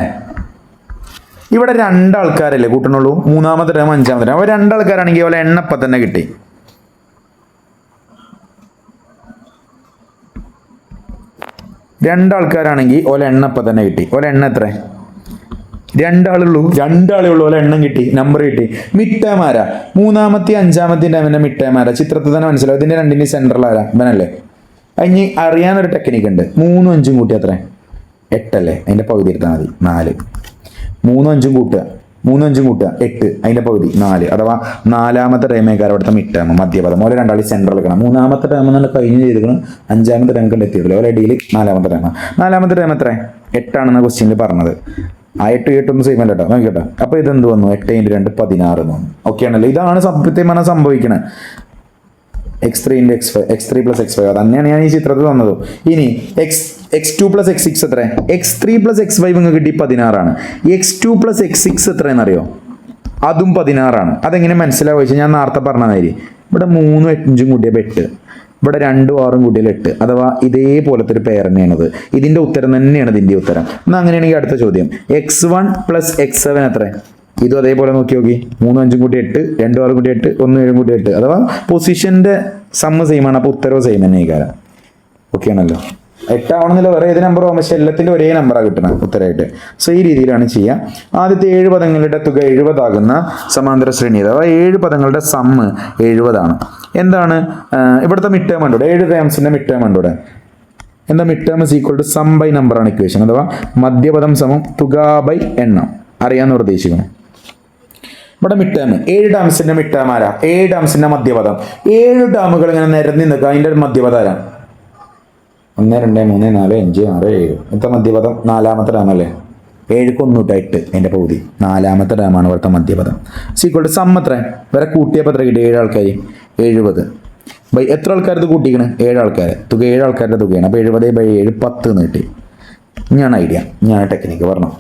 ഇവിടെ 2 ആൾക്കാരല്ലേ കൂട്ടണുള്ളൂ? മൂന്നാമത്തെ ടേം അഞ്ചാമത്തെ ടേം. അപ്പോൾ 2 ആൾക്കാരാണെങ്കിൽ ഓലെ എണ്ണം ഇപ്പം തന്നെ കിട്ടി. രണ്ടാൾക്കാരാണെങ്കിൽ ഓലെ എണ്ണം ഇപ്പം തന്നെ കിട്ടി. ഓലെ എണ്ണം എത്ര? 2 ആളേ ഉള്ളൂ. ഓലെ എണ്ണം കിട്ടി, നമ്പർ കിട്ടി. മിഡ് ടേം ആരാ? മൂന്നാമത്തെ അഞ്ചാമത്തെ ടേമിൻ്റെ മിഡ് ടേം ആരാ? ചിത്രത്തിൽ തന്നെ മനസ്സിലാവും. ഇതിൻ്റെ രണ്ടിൻ്റെയും സെൻട്രൽ ആരാ? ഇവനല്ലേ? ഇനി അറിയാനൊരു ടെക്നിക്ക് ഉണ്ട്. 3ഉം 5ഉം കൂട്ടി എത്ര? 8 അല്ലേ? അതിൻ്റെ പകുതി എടുത്താൽ മതി. 4. 3ഉം 5ഉം കൂട്ടുക. 3 5 കൂട്ടുക 8, അതിൻ്റെ പകുതി 4, അഥവാ നാലാമത്തെ ടൈമേക്കാർ അവിടുത്തെ മിഡ് ടേം മധ്യപദം ഓരോ രണ്ടാളി സെൻട്രൽ എടുക്കണം. മൂന്നാമത്തെ ടൈം തന്നെ കഴിഞ്ഞ് ചെയ്തിരിക്കണം. അഞ്ചാമത്തെ ടൈം കണ്ട് എത്തിയിട്ടില്ല. ഓരോ ഇടയിൽ നാലാമത്തെ ടൈം. നാലാമത്തെ ടൈം എത്ര? 8 ആണെന്ന ക്വസ്റ്റ്യനിൽ പറഞ്ഞത്. ആ 8 8 സെയിം അല്ല കേട്ടോ, നോക്കിട്ടോ. അപ്പോൾ ഇതെന്ത് വന്നു? 8 × 2 16 വന്നു. ഓക്കെ ആണല്ലോ. ഇതാണ് സത്യത്തിൽ സംഭവിക്കുന്നത്. x3 × x5 x3 + x5 തന്നെയാണ് ഞാൻ ഈ ചിത്രത്തിൽ തന്നത്. ഇനി x2 + x6 എത്ര? x3 + x5 നിങ്ങൾക്ക് കിട്ടി 16 ആണ്. x2 + x6 എത്രയെന്നറിയോ? അതും 16 ആണ്. അതെങ്ങനെ മനസ്സിലാവുക വെച്ചാൽ ഞാൻ നേരത്തെ പറഞ്ഞതായി. ഇവിടെ 3 5 കൂട്ടിയപ്പോൾ 8, ഇവിടെ 2 6 കൂട്ടിയാൽ 8, അഥവാ ഇതേപോലത്തെ ഒരു പെയർ തന്നെയാണത്. ഇതിൻ്റെ ഉത്തരം തന്നെയാണ് ഇതിൻ്റെ ഉത്തരം. എന്നാൽ അങ്ങനെയാണെങ്കിൽ അടുത്ത ചോദ്യം x1 + x7 എത്ര? ഇതും അതേപോലെ നോക്കി 3 5 കൂട്ടി 8, 2 6 കൂട്ടി 8, 1 7 കൂട്ടി 8, അഥവാ പൊസിഷൻ്റെ സമ്മ് സെയിം ആണ്. അപ്പോൾ ഉത്തരവ് സെയിം തന്നെ കാര്യം. ഓക്കെ ആണല്ലോ. 8 ആവണമെന്നില്ല, വേറെ ഏത് നമ്പർ ആകുമ്പോൾ പക്ഷേ എല്ലാത്തിൻ്റെ ഒരേ നമ്പറാണ് കിട്ടണം ഉത്തരമായിട്ട്. സോ ഈ രീതിയിലാണ് ചെയ്യുക. ആദ്യത്തെ 7 പദങ്ങളുടെ തുക 70 ആകുന്ന സമാന്തര ശ്രേണി, അഥവാ 7 പദങ്ങളുടെ സമ്മ് 70 ആണ്. എന്താണ് ഇവിടുത്തെ മിഡ് ടേം കണ്ടൂടെ? 7 ടേംസിൻ്റെ മിഡ് ടേം കണ്ടൂടെ? എന്താ? മിഡ് ടേം = സം ബൈ നമ്പറാണ് ഇക്വേഷൻ, അഥവാ മധ്യപദം സമം തുക ബൈ എണ്ണം. അറിയാമെന്ന് ഉദ്ദേശിക്കണം. ഇവിടെ മിഡ് ടേം 7 ടേംസിന്റെ മിഡ് ടേം ആരാ? 7 ടേംസിന്റെ മധ്യപദം. 7 ടേമുകൾ ഇങ്ങനെ നിരന്ന് നിൽക്കുക. അതിൻ്റെ മധ്യപദം ആരാ? 1 2 3 4 5 6 7. ഇന്നത്തെ മധ്യപദം 4ാമത്തെ ടേം അല്ലേ? 7ക്ക് 1 × 8 അതിൻ്റെ പകുതി 4ാമത്തെ ടേമാണ് ഇവിടുത്തെ മധ്യപദം. = സം എത്ര? വരെ കൂട്ടിയപ്പോൾ എത്ര കിട്ടി? 7 ആൾക്കാർ 70 ബൈ എത്ര ആൾക്കാർ ഇത് കൂട്ടിക്കണ്? 7 ആൾക്കാർ. തുക 7 ആൾക്കാരുടെ തുകയാണ്. അപ്പോൾ 70/7 10 എന്ന് കിട്ടി. ഇനിയാണ് ഐഡിയ, ഇനിയാണ് ടെക്നിക്ക് പറഞ്ഞു.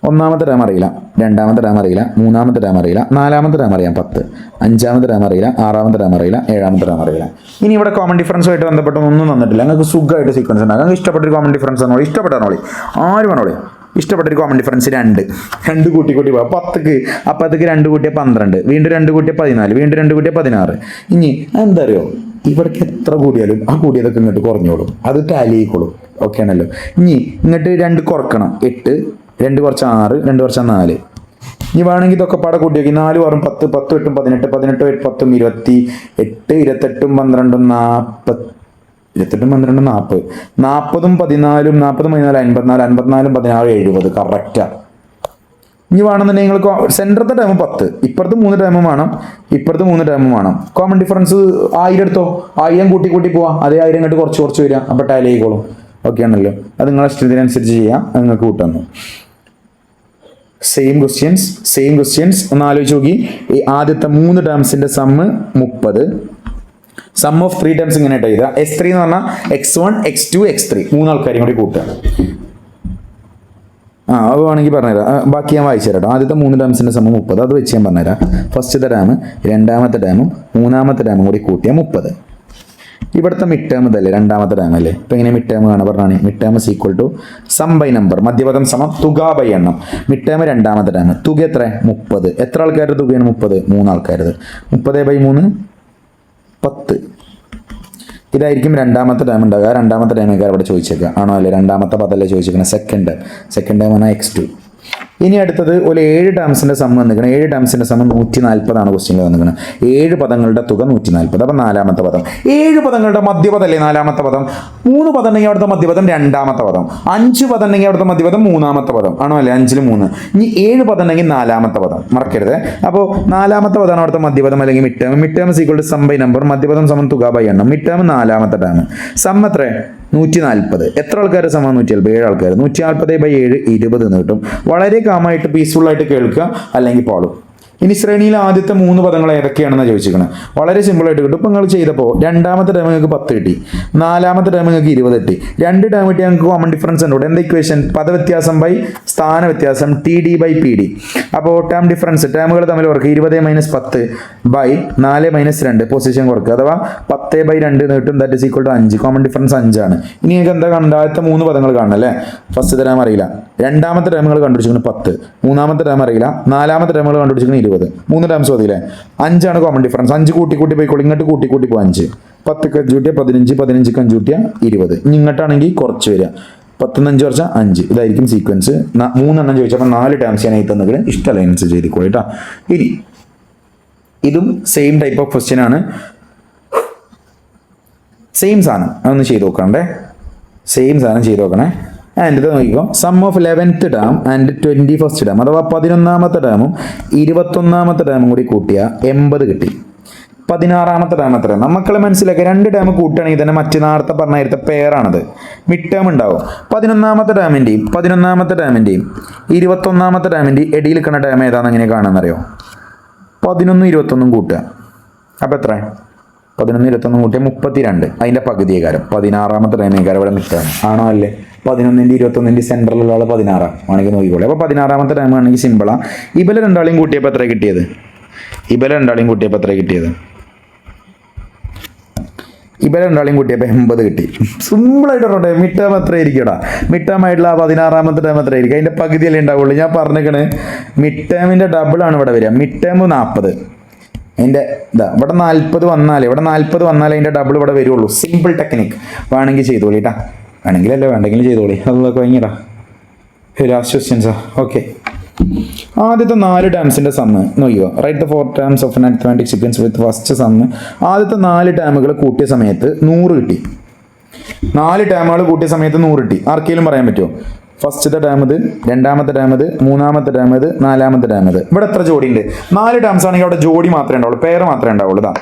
1ാമത്തെ ടേം അറിയില്ല, 2ാമത്തെ ടേം അറിയില്ല, 3ാമത്തെ ടേം അറിയില്ല, 4ാമത്തെ ടേം അറിയാം 10, 5ാമത്തെ ടേം അറിയില്ല, 6ാമത്തെ ടേം അറിയില്ല, 7ാമത്തെ ടേം അറിയില്ല. ഇനി ഇവിടെ കോമൺ ഡിഫറൻസുമായിട്ട് ബന്ധപ്പെട്ട് ഒന്നും തന്നിട്ടില്ല. നിങ്ങൾക്ക് സുഖമായിട്ട് സീക്വൻസ് ഉണ്ടാകും. നിങ്ങൾക്ക് ഇഷ്ടപ്പെട്ടൊരു കോമൺ ഡിഫറൻസ് ആണോ? ഇഷ്ടപ്പെട്ടാണോളി, ആര് വേണോളി. ഇഷ്ടപ്പെട്ടൊരു കോമൺ ഡിഫറൻസ് 2 കൂട്ടി പോകാം. 10ക്ക് 2 കൂട്ടിയ 12, വീണ്ടും 2 കൂട്ടിയ 14, വീണ്ടും 2 കൂട്ടിയ 16. ഇനി എന്താ അറിയോ? ഇവിടേക്ക് എത്ര കൂടിയാലും ആ കൂടിയതൊക്കെ ഇങ്ങോട്ട് കുറഞ്ഞോളും, അത് ടാലി ആയിക്കോളും. ഓക്കെ ആണല്ലോ. ഇനി ഇങ്ങോട്ട് 2 കുറക്കണം. 8, 2 കുറച്ച് 6, 2 കുറച്ച് 4. ഇനി വേണമെങ്കിൽ ഇതൊക്കെ പാടെ കൂട്ടി നോക്കി. 4 6 10, 10 8 18, 18 8 10 28, 28 12 40, 28 12 40, 40 14, 40 14 54, 54 16 70. കറക്റ്റാ. ഇനി വേണമെന്നുണ്ടെങ്കിൽ നിങ്ങൾ സെൻറ്ററത്തെ ടൈം 10, ഇപ്പുറത്ത് 3 ടൈമും വേണം, ഇപ്പുറത്ത് 3 ടൈമും വേണം. കോമൺ ഡിഫറൻസ് 1000 എടുത്തോ. 1000 കൂട്ടി പോവാം. അതേ 1000 ഇങ്ങോട്ട് കുറച്ച് വരിക. അപ്പോൾ ടാലി ആയിക്കോളും. ഓക്കെ ആണല്ലോ. അത് നിങ്ങളുടെ ഇഷ്ടത്തിനനുസരിച്ച് ചെയ്യാം. നിങ്ങൾക്ക് കൂട്ടുന്നു. സെയിം ക്വസ്റ്റ്യൻസ് ഒന്ന് ആലോചിച്ച് നോക്കി. ഈ ആദ്യത്തെ 3 ടേംസിന്റെ സമ്മ് 30. സം ഓഫ് 3 ടേംസ് ഇങ്ങനെ എഴുതുക. S3 എന്ന് പറഞ്ഞാൽ x1 x2 x3 3 ആൾക്കാരെയും കൂടി കൂട്ടുക. അത് വേണമെങ്കിൽ പറഞ്ഞുതരാം. ബാക്കി ഞാൻ വായിച്ചു തരാം. ആദ്യത്തെ 3 ടേംസിന്റെ സമ്മ് 30. അത് വെച്ച് ഞാൻ പറഞ്ഞുതരാം. ഫസ്റ്റത്തെ ടേം, 2ാമത്തെ ടേമും 3ാമത്തെ ടേമും കൂടി കൂട്ടിയ 30. ഇവിടുത്തെ മിഡ് ടേം ഇതല്ലേ? 2ാമത്തെ ടേം അല്ലേ? ഇപ്പം എങ്ങനെ മിഡ് ടേം കാണാൻ പറഞ്ഞാണ്? Mid term = sum by number, മധ്യപദം സമം തുക ബൈ എണ്ണം. മിഡ് ടേം 2ാമത്തെ ടേം. തുക എത്ര? 30. എത്ര ആൾക്കാരുടെ തുകയാണ്? 30. 3 ആൾക്കാരത്. 30/3 10. ഇതായിരിക്കും 2ാമത്തെ ടേം ഉണ്ടാകുക. 2ാമത്തെ ടേമൊക്കെ അവിടെ ചോദിച്ചേക്കുക. ആണോ അല്ലേ? 2ാമത്തെ പദമല്ലേ ചോദിച്ചേക്കുന്നത്? സെക്കൻഡ് ടേം ആണ് x2. ഇനി അടുത്തത് ഒരു 7 ടേംസിന്റെ സമ്മ് വന്നിരിക്കണം. 7 ടേംസിന്റെ സമ്മ് 140 ആണ് ക്വസ്റ്റ്യനിൽ വന്നിരിക്കുന്നത്. 7 പദങ്ങളുടെ തുക 140. അപ്പം 4ാമത്തെ പദം. 7 പദങ്ങളുടെ മധ്യപദം അല്ലേ 4ാമത്തെ പദം? 3 പദം ഉണ്ടെങ്കിൽ അവിടുത്തെ മധ്യപദം 2ാമത്തെ പദം. 5 പദം ഉണ്ടെങ്കിൽ അവിടുത്തെ മധ്യപദം 3ാമത്തെ പദം. ആണോ അല്ലേ? 5 ൽ 3. ഇനി 7 പദം ഉണ്ടെങ്കിൽ 4ാമത്തെ പദം. മറക്കരുത്. അപ്പോൾ 4ാമത്തെ പദമാണ് അവിടുത്തെ മധ്യപദം അല്ലെങ്കിൽ mid term. Mid term = sum by number, മധ്യപദം സമം തുക ബൈ എണ്ണം. മിഡ് ടേം 4ാമത്തെ ടേം. സം എത്ര? 140. എത്ര ആൾക്കാർ സമം? 140. 7 ആൾക്കാർ. 140/7 20 എന്ന് കിട്ടും. വളരെ കാമായിട്ട് പീസ്ഫുൾ ആയിട്ട് കേൾക്കുക, അല്ലെങ്കിൽ പാടും. ഇനി ശ്രേണിയിലെ ആദ്യത്തെ 3 പദങ്ങൾ ഏതൊക്കെയാണെന്ന് ചോദിച്ചിരിക്കുന്നത്. വളരെ സിമ്പിൾ ആയിട്ട് കിട്ടും. ഇപ്പം നിങ്ങൾ ചെയ്തപ്പോൾ 2ാമത്തെ ടേം നിങ്ങൾക്ക് 10 കിട്ടി, 4ാമത്തെ ടേം നിങ്ങൾക്ക് 20 കിട്ടി. 2 ടേം കിട്ടി. ഞങ്ങൾക്ക് കോമൺ ഡിഫറൻസ് ഉണ്ട്. എന്താ ഇക്വേഷൻ? പദവ്യത്യാസം ബൈ സ്ഥാന വ്യത്യാസം TD/PD. അപ്പോൾ ടേം ഡിഫറൻസ് ടേമുകൾ തമ്മിൽ കുറക്കുക. 20 - 10 ബൈ 4 - 2 പൊസിഷൻ കുറക്കുക. അഥവാ 10/2 കിട്ടും. That is equal to 5. Common difference 5 ആണ്. ഇനി നിങ്ങൾക്ക് എന്താ കാണുന്നത്? ആദ്യത്തെ 3 പദങ്ങൾ കാണണം അല്ലേ? ഫസ്റ്റ് ടേം അറിയില്ല, 2ാമത്തെ ടേമുകൾ കണ്ടുപിടിച്ചിരിക്കുന്നത് 10, 3ാമത്തെ ടേം അറിയില്ല, 4ാമത്തെ ടേമുകൾ കണ്ടുപിടിച്ചിരിക്കുന്നത് 20. 3 ടേംസ് മതിയില്ലേ? 5 ആണ് കോമൺ ഡിഫറൻസ്. 5 കൂട്ടി പോയിക്കോളൂ. ഇങ്ങോട്ട് കൂട്ടി പോകും. 5 10ക്ക് 5 കൂട്ടിയ 15, 15ക്ക് 5 കൂട്ടിയ 20. ഇനി ഇങ്ങോട്ടാണെങ്കിൽ കുറച്ച് വരിക. 10 5 കുറച്ചാൽ 5. ഇതായിരിക്കും സീക്വൻസ്. 3 എണ്ണം ചോദിച്ചപ്പോൾ 4 ടേംസ് ഞാൻ തന്നെങ്കിൽ ഇഷ്ടമല്ല ആൻസർ ചെയ്തിക്കോളൂ കേട്ടോ. ഇനി ഇതും സെയിം ടൈപ്പ് ഓഫ് ക്വസ്റ്റ്യൻ ആണ്. സെയിം സാധനം അതൊന്ന് ചെയ്ത് നോക്കണ്ടേ? സെയിം സാധനം ചെയ്ത് നോക്കണേ. ആൻഡ് ഇത് നോക്കിക്കോ sum of 11th term and 21st term, അഥവാ 11ാമത്തെ ടേമും 21ാമത്തെ ടേമും കൂടി കൂട്ടിയ 80 കിട്ടി. 16ാമത്തെ ടേം എത്ര? മക്കളെ മനസ്സിലാക്കുക, 2 ടേം കൂട്ടുകയാണെങ്കിൽ തന്നെ മറ്റു നേരത്തെ പറഞ്ഞ പേരാണത്. മിഡ് ടേം ഉണ്ടാവും. 11ാമത്തെ ടേമിൻ്റെയും 11ാമത്തെ ടേമിൻ്റെയും 21ാമത്തെ ടേമിൻ്റെയും ഇടയിൽ നിൽക്കുന്ന ടേം ഏതാണെന്ന് എങ്ങനെ കാണാമെന്നറിയോ? 11 21 കൂട്ടുക. അപ്പോൾ എത്ര? 11 21 കൂട്ടിയ 32. അതിൻ്റെ പകുതിയേക്കാരം 16ാമത്തെ ടേമേക്കാരം ഇവിടെ മിഡ് ആണോ അല്ലേ? 11ൻ്റെ 21ൻ്റെ സെൻട്രലുള്ള ആൾ 16 ആണെങ്കിൽ നോക്കിക്കോളൂ. അപ്പോൾ 16ാമത്തെ ടൈം ആണെങ്കിൽ സിമ്പിളാണ്. ഇബല രണ്ടാളെയും കൂട്ടിയപ്പോൾ എത്ര കിട്ടിയത്? ഇബല രണ്ടാളെയും കൂട്ടിയപ്പോൾ 80 കിട്ടി. സിമ്പിളായിട്ട് പറഞ്ഞോട്ടെ. മിഡ് ടേം എത്ര ആയിരിക്കടാ? മിഡ് ടേം ആയിട്ടുള്ള 16ാമത്തെ ടൈം എത്ര ആയിരിക്കും? അതിൻ്റെ പകുതിയല്ലേ ഉണ്ടാവുള്ളൂ. ഞാൻ പറഞ്ഞേക്കണേ മിഡ് ടേമിൻ്റെ ഡബിളാണ് ഇവിടെ വരിക. Mid term 40. അതിൻ്റെ ഇവിടെ 40 വന്നാൽ അതിൻ്റെ ഡബിൾ ഇവിടെ വരുള്ളൂ. സിമ്പിൾ ടെക്നിക്ക് വേണമെങ്കിൽ ചെയ്തോളി കേട്ടാ. വേണമെങ്കിലല്ലേ വേണ്ടെങ്കിലും ചെയ്തോളി. അതൊക്കെ കഴിഞ്ഞിടാ. ലാസ്റ്റ് ക്വസ്റ്റ്യൻസാ. ഓക്കെ, ആദ്യത്തെ 4 ടേംസിൻ്റെ സമ്മ് നോക്കിയോ. Write the 4 terms of an arithmetic sequence with first sum. ആദ്യത്തെ 4 ടേമുകൾ കൂട്ടിയ സമയത്ത് 100 കിട്ടി. 4 ടേമുകൾ കൂട്ടിയ സമയത്ത് 100 കിട്ടി. ആർക്കെങ്കിലും പറയാൻ പറ്റുമോ? ഫസ്റ്റത്തെ ടേം ഇത്, 2ാമത്തെ ടേം ഇത്, 3ാമത്തെ ടേം ഇത്, 4ാമത്തെ ടേം ഇത്. ഇവിടെ എത്ര ജോഡി ഉണ്ട്? 4 ടേംസ് ആണെങ്കിൽ അവിടെ ജോഡി മാത്രമേ ഉണ്ടാവുള്ളൂ, പെയർ മാത്രമേ ഉണ്ടാവുള്ളൂ. ഇതാ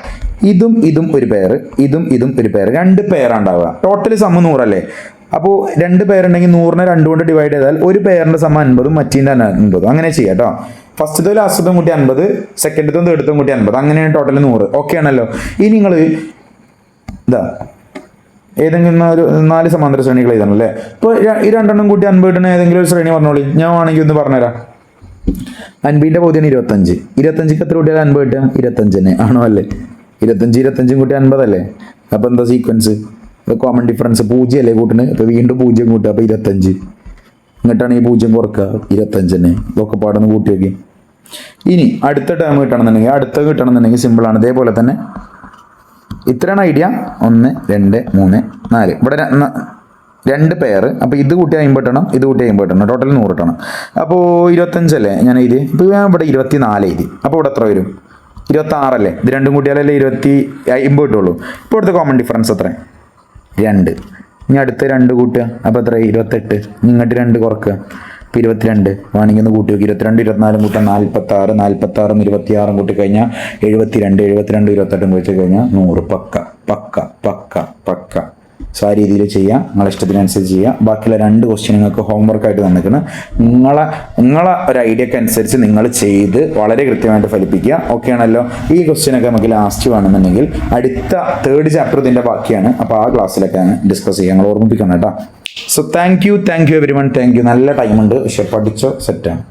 ഇതും ഒരു പെയർ, ഇതും ഒരു പെയർ, 2 പെയറാണ് ഉണ്ടാവുക. ടോട്ടൽ സമ്മ് 100 അല്ലേ? അപ്പോൾ 2 പേരുണ്ടെങ്കിൽ 100നെ 2 കൊണ്ട് ഡിവൈഡ് ചെയ്താൽ ഒരു പേരിൻ്റെ സമ്മ 50, മറ്റീൻ്റെ 50. അങ്ങനെ ചെയ്യാം കേട്ടോ. ഫസ്റ്റത്തെ ലാസ്റ്റത്തും കൂട്ടി 50, സെക്കൻഡത്തും തേർഡത്തും കൂട്ടി 50, അങ്ങനെയാണ് ടോട്ടൽ 100. ഓക്കെ ആണല്ലോ. ഇനി നിങ്ങൾ ഇതാ ഏതെങ്കിലും ഒരു 4 സമാന്തര ശ്രേണികൾ എഴുതണല്ലേ. ഇപ്പോൾ ഈ 2 കൂട്ടി 50 കിട്ടുന്ന ഏതെങ്കിലും ഒരു ശ്രേണി പറഞ്ഞോളി. ഞാൻ വേണമെങ്കിൽ ഒന്ന് പറഞ്ഞുതരാം. 50ൻ്റെ പകുതിയാണ് 25. 25ക്ക് എത്ര കൂട്ടിയാൽ 50 കിട്ടുക? 25 തന്നെ ആണോ അല്ലേ? 25 കൂട്ടി 50 അല്ലേ? അപ്പോൾ എന്താ സീക്വൻസ്? കോമൺ ഡിഫറൻസ് 0 അല്ലേ കൂട്ടിന്? അപ്പോൾ വീണ്ടും 0 കൂട്ടുക, അപ്പോൾ 25. എന്നിട്ടാണ് ഈ 0 കുറക്കുക, 25 തന്നെ. ഇതൊക്കെ പാടൊന്ന് കൂട്ടി നോക്കി. ഇനി അടുത്ത ടേം കിട്ടണമെന്നുണ്ടെങ്കിൽ സിമ്പിളാണ്. ഇതേപോലെ തന്നെ ഇത്രയാണ് ഐഡിയ. 1 2 3 4 ഇവിടെ 2 പെയർ. അപ്പോൾ ഇത് കൂട്ടി 50 ഇട്ടണം, ഇത് കൂട്ടി 50 ഇട്ടണം, ടോട്ടൽ 100 ഇട്ടണം. അപ്പോൾ 25 അല്ലേ ഞാൻ എഴുതി. ഇപ്പോൾ ഞാൻ ഇവിടെ 24 എഴുതി. അപ്പോൾ ഇവിടെ എത്ര വരും? 26 അല്ലേ? ഇത് രണ്ടും കൂട്ടിയാലല്ലേ 50 കിട്ടുള്ളൂ. ഇപ്പോൾ ഇവിടുത്തെ കോമൺ ഡിഫറൻസ് എത്ര? 2. ഇനി അടുത്ത 2 കൂട്ടുക, അപ്പോൾ എത്ര? 28. ഇങ്ങോട്ട് 2 കുറക്കുക, ഇപ്പോൾ 22. വേണമെങ്കിൽ ഒന്ന് കൂട്ടി നോക്കി. 22 24 കൂട്ടാൻ 46, 46 26 കൂട്ടി കഴിഞ്ഞാൽ 72, 28 കൂട്ടി കഴിഞ്ഞാൽ 100. പക്ക. സോ ആ രീതിയിൽ ചെയ്യാം. നിങ്ങളെ ഇഷ്ടത്തിനനുസരിച്ച് ചെയ്യാം. ബാക്കിയുള്ള 2 ക്വസ്റ്റ്യൻ നിങ്ങൾക്ക് ഹോംവർക്കായിട്ട് തന്നിരിക്കുന്നത്. നിങ്ങളെ ഒരു ഐഡിയക്ക് അനുസരിച്ച് നിങ്ങൾ ചെയ്ത് വളരെ കൃത്യമായിട്ട് ഫലിപ്പിക്കുക. ഓക്കെ ആണല്ലോ. ഈ ക്വസ്റ്റ്യനൊക്കെ നമുക്ക് ലാസ്റ്റ് വേണമെന്നുണ്ടെങ്കിൽ അടുത്ത 3rd ചാപ്റ്റർ ഇതിൻ്റെ ബാക്കിയാണ്. അപ്പോൾ ആ ക്ലാസ്സിലൊക്കെയാണ് ഡിസ്കസ് ചെയ്യുക. നിങ്ങൾ ഓർമ്മിപ്പിക്കണം കേട്ടോ. So thank you every one. Thank you. നല്ല ടൈമുണ്ട്, പക്ഷെ പഠിച്ചോ സെറ്റാണ്.